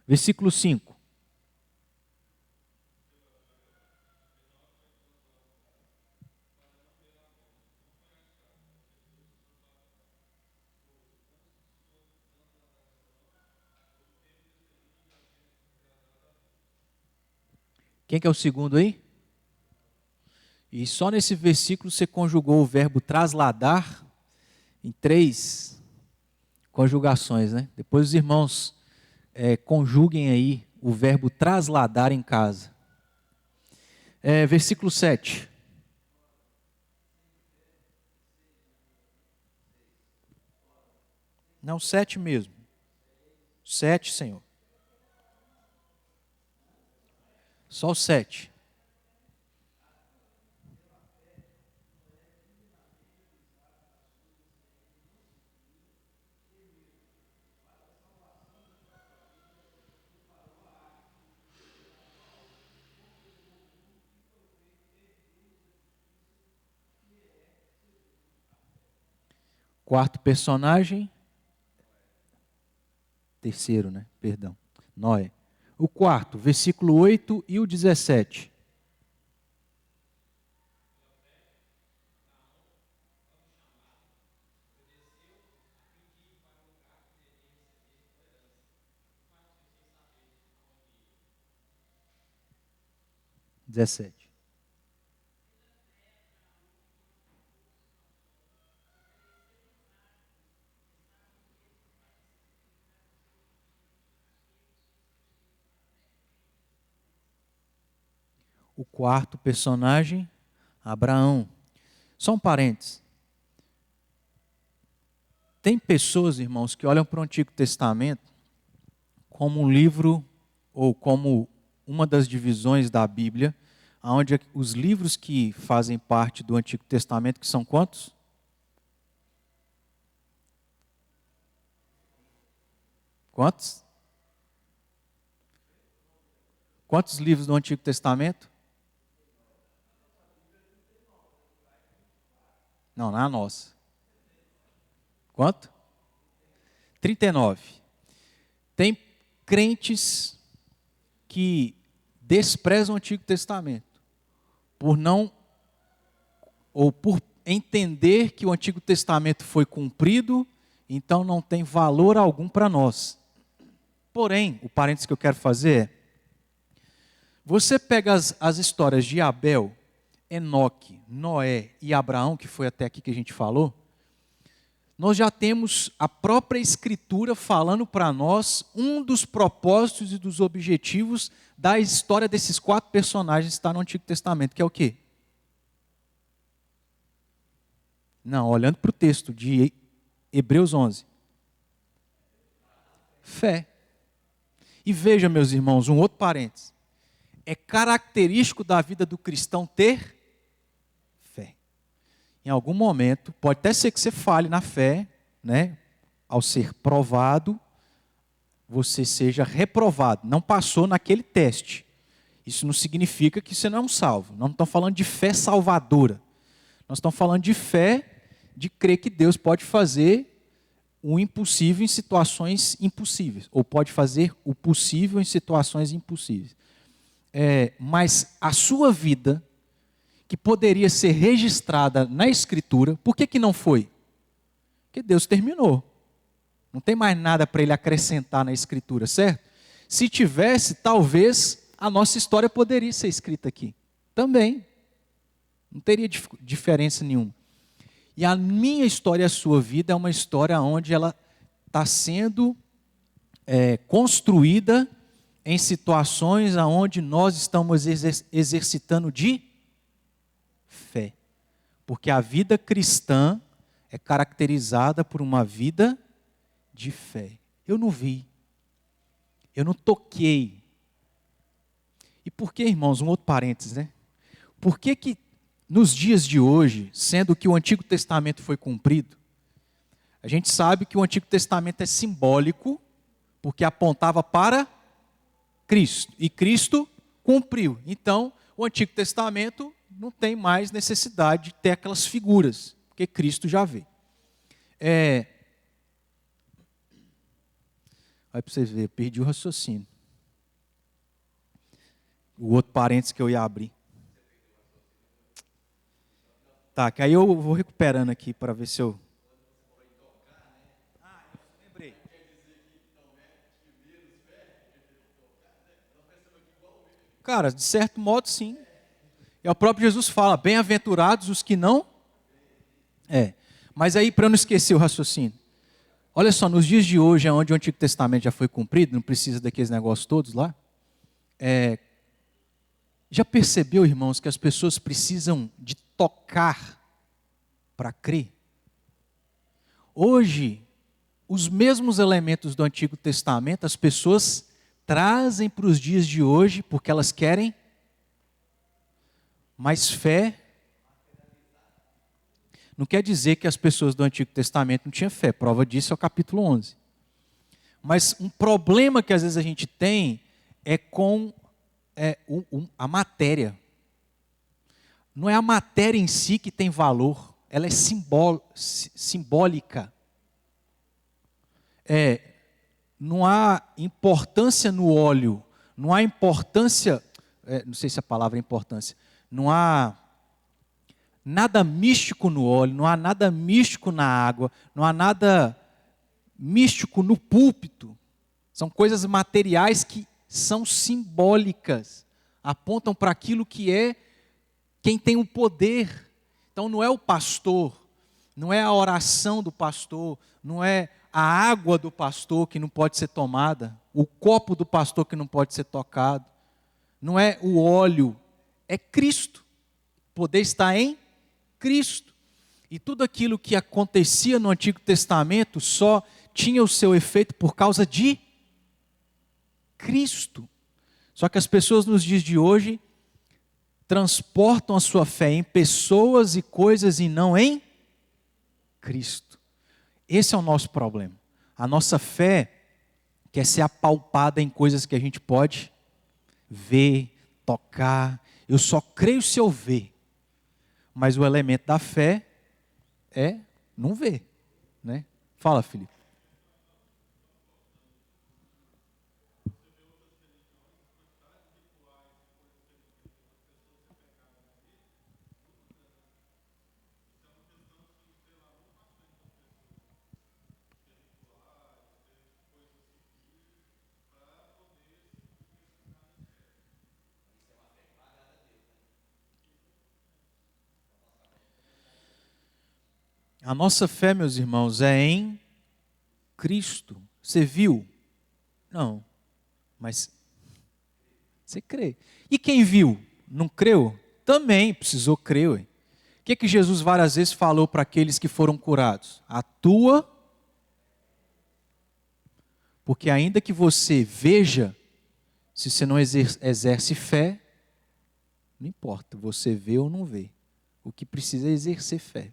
Versículo 5. Quem que é o segundo aí? E só nesse versículo você conjugou o verbo trasladar em 3 conjugações, né? Depois os irmãos conjuguem aí o verbo trasladar em casa. Versículo 7. Não, 7 mesmo. 7, Senhor. Só o 7. Quarto personagem. Terceiro, né? Perdão. Noé. O quarto, versículo 8 e o 17. O quarto personagem, Abraão. Só um parênteses. Tem pessoas, irmãos, que olham para o Antigo Testamento como um livro, ou como uma das divisões da Bíblia, onde os livros que fazem parte do Antigo Testamento, que são quantos? Quantos? Quantos livros do Antigo Testamento? Não, na nossa. Quanto? 39. Tem crentes que desprezam o Antigo Testamento por não, ou por entender que o Antigo Testamento foi cumprido, então não tem valor algum para nós. Porém, o parênteses que eu quero fazer é, você pega as histórias de Abel, Enoque, Noé e Abraão, que foi até aqui que a gente falou, nós já temos a própria Escritura falando para nós um dos propósitos e dos objetivos da história desses 4 personagens que está no Antigo Testamento, que é o quê? Não, olhando para o texto de Hebreus 11. Fé. E veja, meus irmãos, um outro parênteses. É característico da vida do cristão ter fé. Em algum momento, pode até ser que você falhe na fé, né? Ao ser provado, você seja reprovado. Não passou naquele teste. Isso não significa que você não é um salvo. Não estamos falando de fé salvadora. Nós estamos falando de fé, de crer que Deus pode fazer o impossível em situações impossíveis. Ou pode fazer o possível em situações impossíveis. Mas a sua vida, que poderia ser registrada na Escritura, por que não foi? Porque Deus terminou. Não tem mais nada para Ele acrescentar na Escritura, certo? Se tivesse, talvez a nossa história poderia ser escrita aqui. Também. Não teria diferença nenhuma. E a minha história e a sua vida é uma história onde ela está sendo construída em situações onde nós estamos exercitando de fé. Porque a vida cristã é caracterizada por uma vida de fé. Eu não vi. Eu não toquei. E por que, irmãos, um outro parênteses, né? Por que nos dias de hoje, sendo que o Antigo Testamento foi cumprido, a gente sabe que o Antigo Testamento é simbólico, porque apontava para Cristo. E Cristo cumpriu. Então, o Antigo Testamento não tem mais necessidade de ter aquelas figuras, porque Cristo já veio. Olha para vocês verem, perdi o raciocínio. O outro parênteses que eu ia abrir. Tá, que aí eu vou recuperando aqui para ver se eu... eu lembrei. Cara, de certo modo sim. E o próprio Jesus fala, bem-aventurados os que não... Mas aí, para eu não esquecer o raciocínio. Olha só, nos dias de hoje, onde o Antigo Testamento já foi cumprido, não precisa daqueles negócios todos lá. Já percebeu, irmãos, que as pessoas precisam de tocar para crer? Hoje, os mesmos elementos do Antigo Testamento, as pessoas trazem para os dias de hoje, porque elas querem mais fé. Não quer dizer que as pessoas do Antigo Testamento não tinham fé, prova disso é o capítulo 11. Mas um problema que às vezes a gente tem é com a matéria. Não é a matéria em si que tem valor, ela é simbólica. Não há importância no óleo, não há importância, não sei se a palavra é importância, não há nada místico no óleo, não há nada místico na água, não há nada místico no púlpito. São coisas materiais que são simbólicas, apontam para aquilo que é quem tem o poder. Então não é o pastor, não é a oração do pastor, não é a água do pastor que não pode ser tomada, o copo do pastor que não pode ser tocado, não é o óleo, é Cristo. O poder está em Cristo. E tudo aquilo que acontecia no Antigo Testamento só tinha o seu efeito por causa de Cristo. Só que as pessoas nos dias de hoje transportam a sua fé em pessoas e coisas e não em Cristo. Esse é o nosso problema. A nossa fé quer ser apalpada em coisas que a gente pode ver, tocar. Eu só creio se eu ver. Mas o elemento da fé é não ver, né? Fala, Felipe. A nossa fé, meus irmãos, é em Cristo. Você viu? Não, mas você crê. E quem viu? Não creu? Também precisou crer. Ué. O que Jesus várias vezes falou para aqueles que foram curados? Atua, porque ainda que você veja, se você não exerce fé, não importa, você vê ou não vê. O que precisa é exercer fé.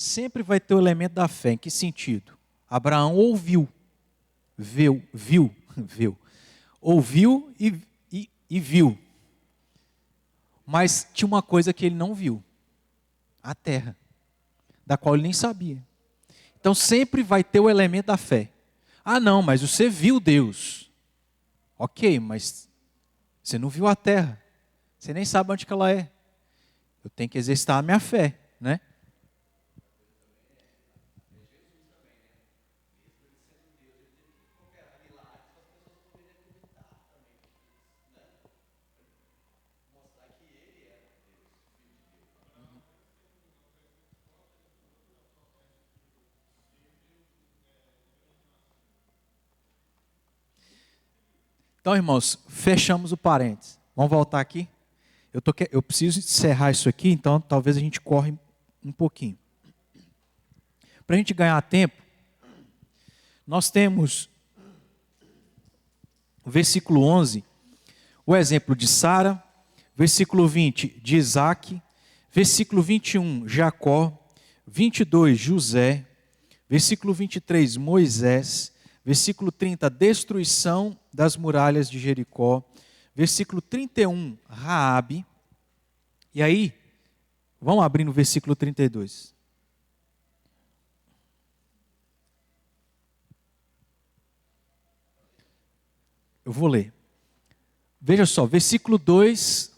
Sempre vai ter o elemento da fé. Em que sentido? Abraão ouviu, viu, ouviu e viu. Mas tinha uma coisa que ele não viu: a terra, da qual ele nem sabia. Então sempre vai ter o elemento da fé. Ah, não, mas você viu Deus. Ok, mas você não viu a terra. Você nem sabe onde que ela é. Eu tenho que exercitar a minha fé, né? Então, irmãos, fechamos o parênteses. Vamos voltar aqui? Eu preciso encerrar isso aqui, então talvez a gente corre um pouquinho. Para a gente ganhar tempo, nós temos, no versículo 11, o exemplo de Sara, versículo 20, de Isaac, versículo 21, Jacó, 22, José, versículo 23, Moisés, versículo 30, destruição das muralhas de Jericó, versículo 31, Raabe. E aí, vamos abrir no versículo 32. Eu vou ler. Veja só, versículo 2.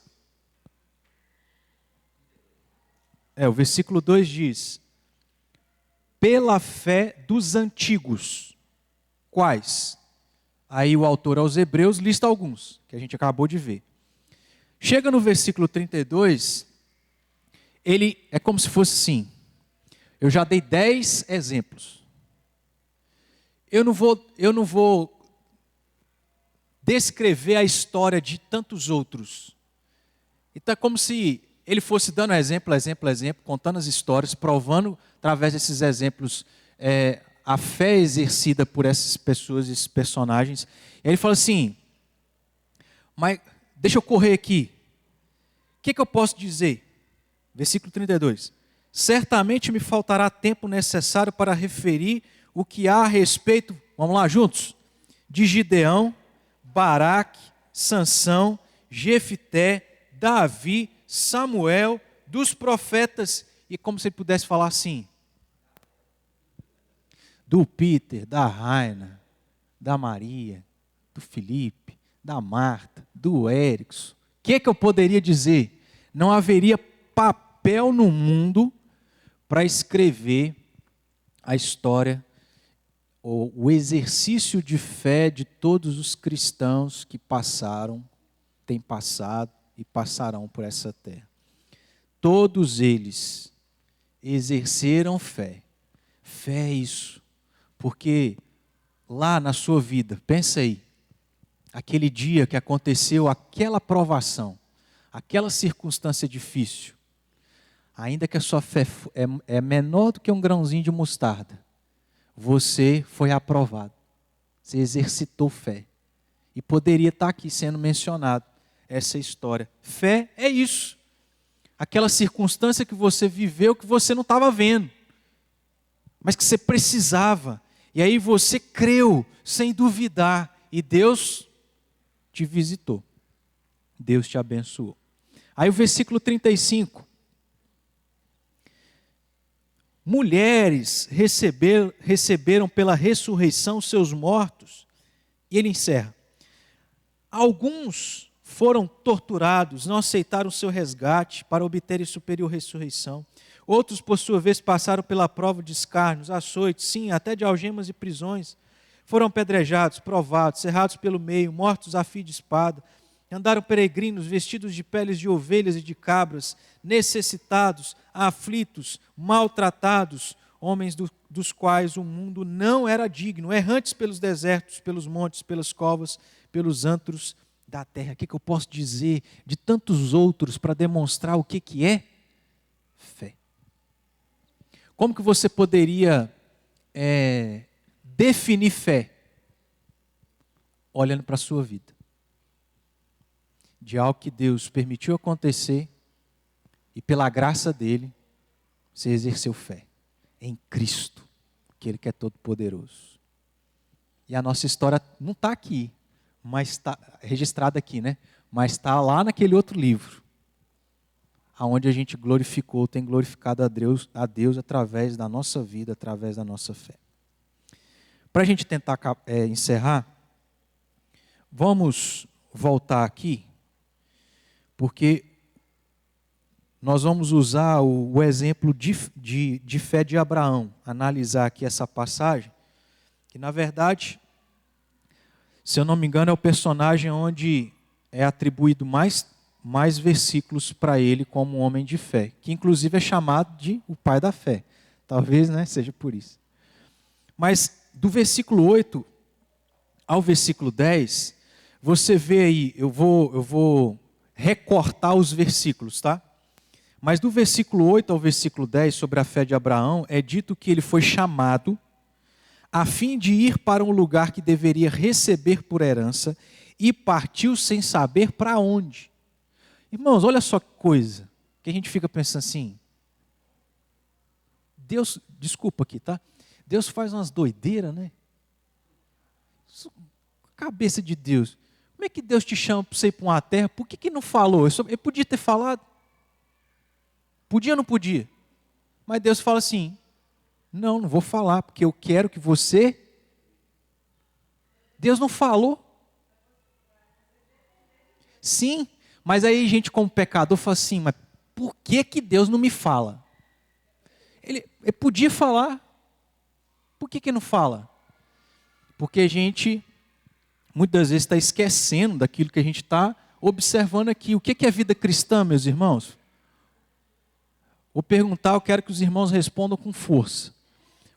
O versículo 2 diz: pela fé dos antigos. Quais? Aí o autor aos Hebreus lista alguns, que a gente acabou de ver. Chega no versículo 32, ele é como se fosse assim: eu já dei 10 exemplos. Eu não vou descrever a história de tantos outros. Então é como se ele fosse dando exemplo, contando as histórias, provando através desses exemplos a fé exercida por essas pessoas, esses personagens. E ele fala assim: mas deixa eu correr aqui. O que eu posso dizer? Versículo 32. Certamente me faltará tempo necessário para referir o que há a respeito, vamos lá juntos, de Gideão, Baraque, Sansão, Jefité, Davi, Samuel, dos profetas, e como se ele pudesse falar assim, do Peter, da Raina, da Maria, do Felipe, da Marta, do Erickson. O que eu poderia dizer? Não haveria papel no mundo para escrever a história ou o exercício de fé de todos os cristãos que passaram, têm passado e passarão por essa terra. Todos eles exerceram fé. Fé é isso. Porque lá na sua vida, pensa aí, aquele dia que aconteceu aquela provação, aquela circunstância difícil, ainda que a sua fé é menor do que um grãozinho de mostarda, você foi aprovado, você exercitou fé. E poderia estar aqui sendo mencionado essa história. Fé é isso. aquela circunstância que você viveu que você não estava vendo, mas que você precisava. E aí você creu sem duvidar e Deus te visitou. Deus te abençoou. Aí o versículo 35. Mulheres receberam pela ressurreição seus mortos. E ele encerra. Alguns foram torturados, não aceitaram o seu resgate para obterem superior ressurreição. Outros, por sua vez, passaram pela prova de escárnios, açoites, sim, até de algemas e prisões. Foram apedrejados, provados, cerrados pelo meio, mortos a fio de espada. Andaram peregrinos, vestidos de peles de ovelhas e de cabras, necessitados, aflitos, maltratados, homens dos quais o mundo não era digno, errantes pelos desertos, pelos montes, pelas covas, pelos antros da terra. O que eu posso dizer de tantos outros para demonstrar o que é fé? Como que você poderia definir fé? Olhando para a sua vida. De algo que Deus permitiu acontecer e pela graça dele, você exerceu fé em Cristo, aquele que é todo poderoso. E a nossa história não está aqui, mas está registrada aqui, né? Mas está lá naquele outro livro, aonde a gente glorificou, tem glorificado a Deus através da nossa vida, através da nossa fé. Para a gente tentar encerrar, vamos voltar aqui, porque nós vamos usar o exemplo de fé de Abraão, analisar aqui essa passagem, que na verdade, se eu não me engano, é o personagem onde é atribuído mais versículos para ele como um homem de fé, que inclusive é chamado de o pai da fé. Talvez, né, seja por isso. Mas do versículo 8 ao versículo 10, você vê aí, eu vou recortar os versículos, tá? Mas do versículo 8 ao versículo 10, sobre a fé de Abraão, é dito que ele foi chamado a fim de ir para um lugar que deveria receber por herança e partiu sem saber para onde. Irmãos, olha só que coisa, que a gente fica pensando assim, Deus, desculpa aqui, tá? Deus faz umas doideiras, né? Cabeça de Deus. Como é que Deus te chama para você ir para uma terra? Por que não falou? Ele podia ter falado. Podia ou não podia? Mas Deus fala assim, não vou falar, porque eu quero que você... Deus não falou. Sim, mas aí a gente como pecador fala assim, mas por que Deus não me fala? Ele podia falar. Por que não fala? Porque a gente, muitas vezes, está esquecendo daquilo que a gente está observando aqui. O que é vida cristã, meus irmãos? Vou perguntar, eu quero que os irmãos respondam com força.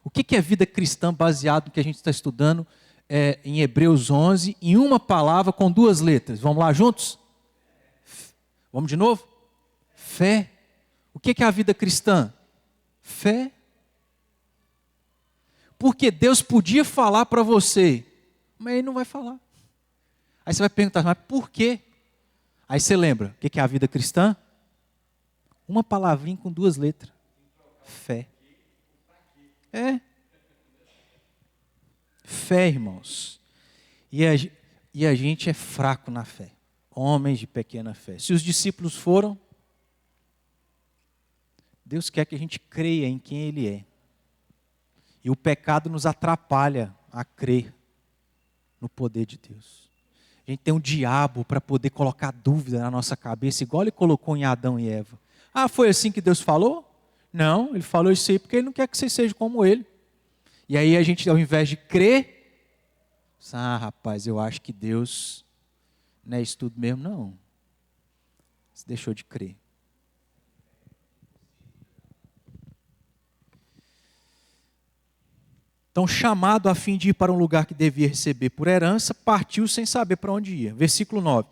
O que é vida cristã baseado no que a gente está estudando em Hebreus 11, em uma palavra com duas letras? Vamos lá juntos? Vamos de novo? Fé. O que é a vida cristã? Fé. Porque Deus podia falar para você, mas Ele não vai falar. Aí você vai perguntar, mas por quê? Aí você lembra, o que é a vida cristã? Uma palavrinha com duas letras. Fé. Fé, irmãos. E a gente é fraco na fé. Homens de pequena fé. Se os discípulos foram, Deus quer que a gente creia em quem Ele é. E o pecado nos atrapalha a crer no poder de Deus. A gente tem um diabo para poder colocar dúvida na nossa cabeça, igual Ele colocou em Adão e Eva. Ah, foi assim que Deus falou? Não, Ele falou isso aí porque Ele não quer que vocês sejam como Ele. E aí a gente, ao invés de crer, rapaz, eu acho que Deus não é isso tudo mesmo, não. Você deixou de crer. Então, chamado a fim de ir para um lugar que devia receber por herança, partiu sem saber para onde ia. Versículo 9.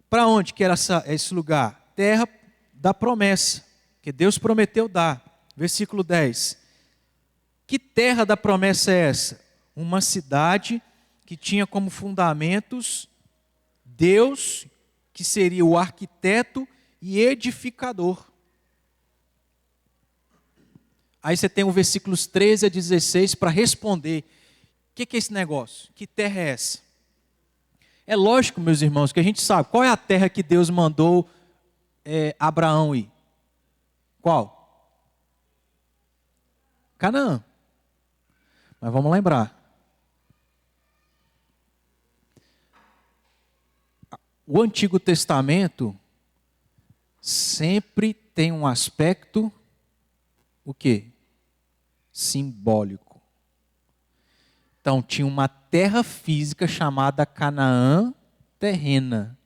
Para onde que era esse lugar? Terra da promessa, que Deus prometeu dar. Versículo 10. Que terra da promessa é essa? Uma cidade que tinha como fundamentos Deus, que seria o arquiteto e edificador. Aí você tem o versículos 13 a 16 para responder. O que é esse negócio? Que terra é essa? É lógico, meus irmãos, que a gente sabe. Qual é a terra que Deus mandou Abraão ir? Qual? Canaã. Mas vamos lembrar. O Antigo Testamento sempre tem um aspecto, o quê? Simbólico. Então, tinha uma terra física chamada Canaã terrena.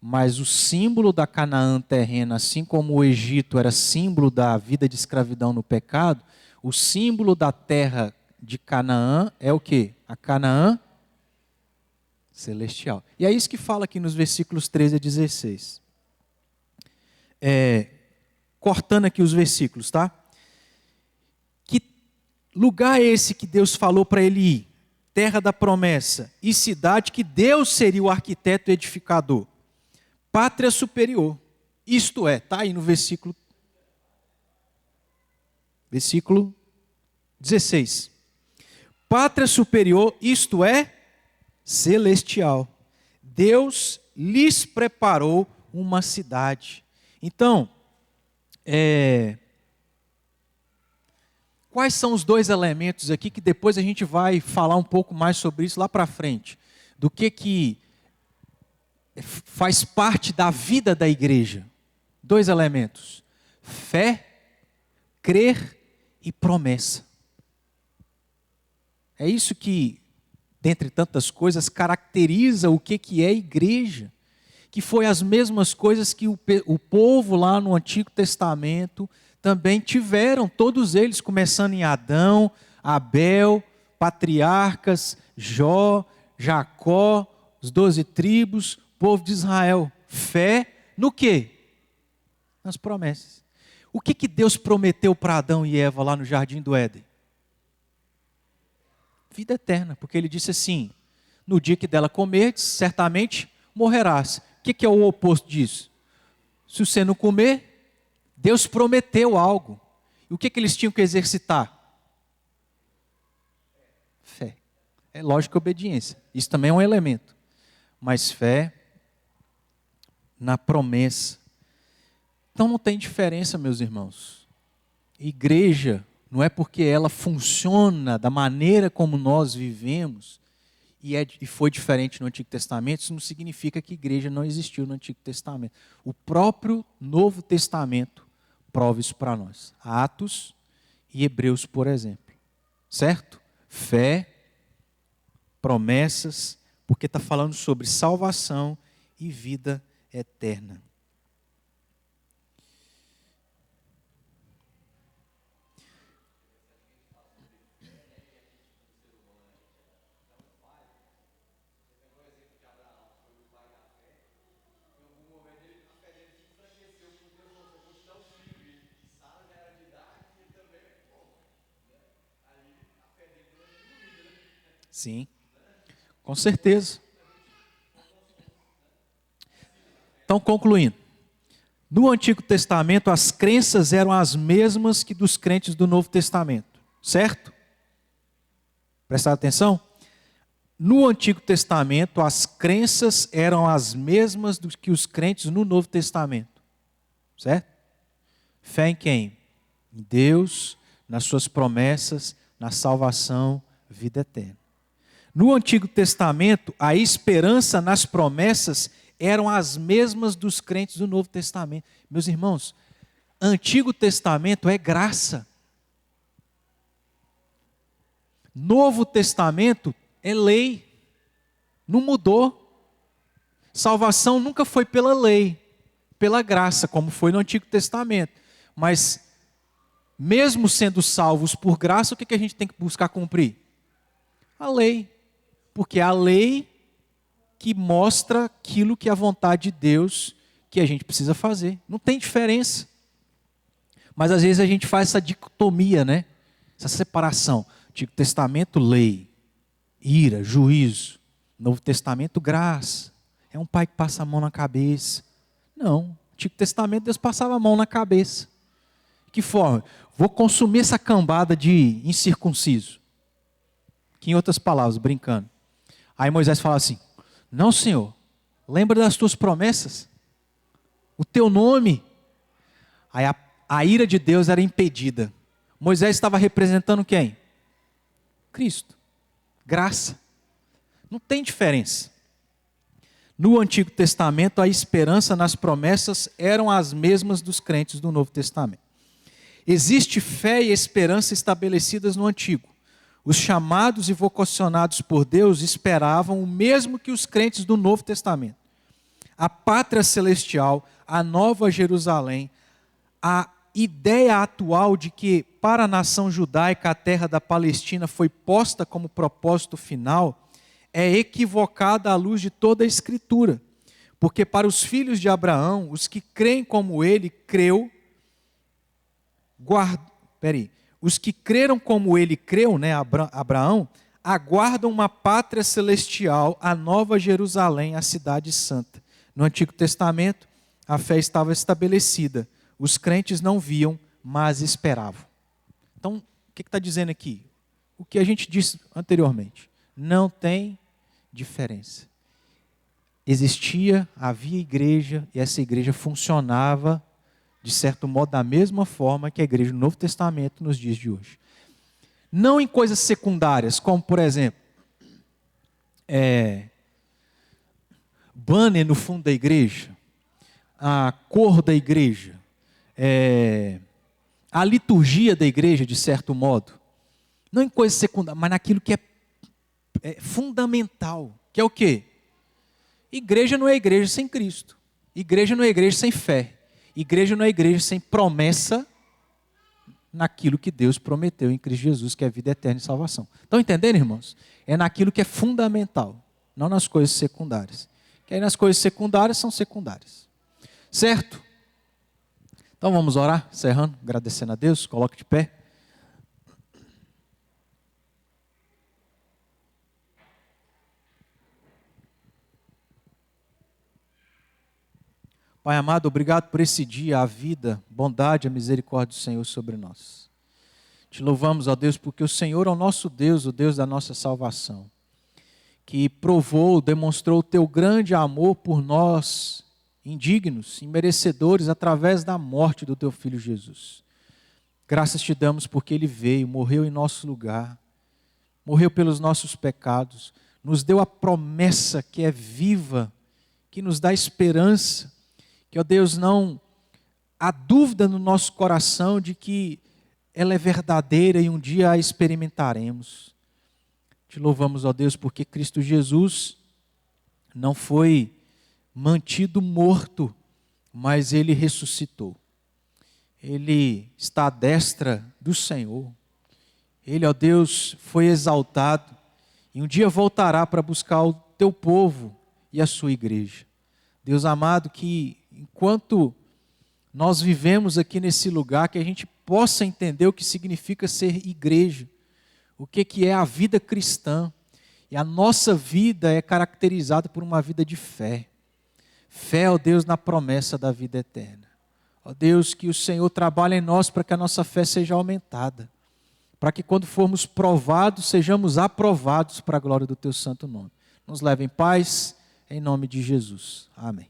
Mas o símbolo da Canaã terrena, assim como o Egito era símbolo da vida de escravidão no pecado, o símbolo da terra de Canaã é o quê? A Canaã celestial. E é isso que fala aqui nos versículos 13 a 16. Cortando aqui os versículos, tá? Que lugar é esse que Deus falou para ele ir? Terra da promessa e cidade que Deus seria o arquiteto e edificador. Pátria superior. Isto é, tá aí no versículo 16. Pátria superior, isto é, celestial. Deus lhes preparou uma cidade. Então, quais são os dois elementos aqui que depois a gente vai falar um pouco mais sobre isso lá para frente? Do que faz parte da vida da igreja? Dois elementos: fé, crer e promessa. É isso que, dentre tantas coisas, caracteriza o que é igreja. Que foi as mesmas coisas que o povo lá no Antigo Testamento também tiveram, todos eles, começando em Adão, Abel, patriarcas, Jó, Jacó, os 12 tribos, povo de Israel. Fé no quê? Nas promessas. O que Deus prometeu para Adão e Eva lá no Jardim do Éden? Vida eterna, porque ele disse assim: no dia que dela comerdes, certamente morrerás. O que é o oposto disso? Se você não comer, Deus prometeu algo. E o que eles tinham que exercitar? Fé. É lógico, obediência. Isso também é um elemento. Mas fé na promessa. Então não tem diferença, meus irmãos. Igreja não é porque ela funciona da maneira como nós vivemos e foi diferente no Antigo Testamento, isso não significa que igreja não existiu no Antigo Testamento. O próprio Novo Testamento prova isso para nós. Atos e Hebreus, por exemplo. Certo? Fé, promessas, porque está falando sobre salvação e vida eterna. Sim, com certeza. Então, concluindo. No Antigo Testamento, as crenças eram as mesmas que dos crentes do Novo Testamento. Certo? Prestaram atenção? No Antigo Testamento, as crenças eram as mesmas do que os crentes no Novo Testamento. Certo? Fé em quem? Em Deus, nas suas promessas, na salvação, vida eterna. No Antigo Testamento, a esperança nas promessas eram as mesmas dos crentes do Novo Testamento. Meus irmãos, Antigo Testamento é graça. Novo Testamento é lei. Não mudou. Salvação nunca foi pela lei, pela graça, como foi no Antigo Testamento. Mas, mesmo sendo salvos por graça, o que a gente tem que buscar cumprir? A lei. Porque é a lei que mostra aquilo que é a vontade de Deus que a gente precisa fazer. Não tem diferença. Mas às vezes a gente faz essa dicotomia, né? Essa separação. Antigo Testamento, lei, ira, juízo. Novo Testamento, graça. É um pai que passa a mão na cabeça. Não. Antigo Testamento, Deus passava a mão na cabeça. Que forma? Vou consumir essa cambada de incircunciso. Que em outras palavras, brincando. Aí Moisés fala assim, não, Senhor, lembra das tuas promessas? O teu nome. Aí a ira de Deus era impedida. Moisés estava representando quem? Cristo. Graça. Não tem diferença. No Antigo Testamento, a esperança nas promessas eram as mesmas dos crentes do Novo Testamento. Existe fé e esperança estabelecidas no Antigo. Os chamados e vocacionados por Deus esperavam o mesmo que os crentes do Novo Testamento. A pátria celestial, a nova Jerusalém, a ideia atual de que para a nação judaica a terra da Palestina foi posta como propósito final, é equivocada à luz de toda a Escritura. Porque para os filhos de Abraão, os que creem como ele creu, os que creram como ele creu, né, Abraão, aguardam uma pátria celestial, a nova Jerusalém, a cidade santa. No Antigo Testamento, a fé estava estabelecida. Os crentes não viam, mas esperavam. Então, o que está dizendo aqui? O que a gente disse anteriormente. Não tem diferença. Havia igreja, e essa igreja funcionava, de certo modo, da mesma forma que a igreja do Novo Testamento nos dias de hoje. Não em coisas secundárias, como, por exemplo, banner no fundo da igreja, a cor da igreja, a liturgia da igreja, de certo modo. Não em coisas secundárias, mas naquilo que é fundamental, que é o quê? Igreja não é igreja sem Cristo. Igreja não é igreja sem fé. Igreja não é igreja sem promessa naquilo que Deus prometeu em Cristo Jesus, que é vida eterna e salvação. Estão entendendo, irmãos? É naquilo que é fundamental, não nas coisas secundárias. Que aí nas coisas secundárias são secundárias. Certo? Então vamos orar, encerrando, agradecendo a Deus, coloque de pé. Pai amado, obrigado por esse dia, a vida, bondade, a misericórdia do Senhor sobre nós. Te louvamos, ó Deus, porque o Senhor é o nosso Deus, o Deus da nossa salvação, que provou, demonstrou o teu grande amor por nós, indignos, imerecedores, através da morte do teu Filho Jesus. Graças te damos porque Ele veio, morreu em nosso lugar, morreu pelos nossos pecados, nos deu a promessa que é viva, que nos dá esperança, que, ó Deus, não há dúvida no nosso coração de que ela é verdadeira e um dia a experimentaremos. Te louvamos, ó Deus, porque Cristo Jesus não foi mantido morto, mas Ele ressuscitou. Ele está à destra do Senhor. Ele, ó Deus, foi exaltado e um dia voltará para buscar o teu povo e a sua igreja. Deus amado, que enquanto nós vivemos aqui nesse lugar, que a gente possa entender o que significa ser igreja, o que é a vida cristã. E a nossa vida é caracterizada por uma vida de fé. Fé, ó Deus, na promessa da vida eterna. Ó Deus, que o Senhor trabalhe em nós para que a nossa fé seja aumentada. Para que quando formos provados, sejamos aprovados para a glória do teu santo nome. Nos leve em paz, em nome de Jesus. Amém.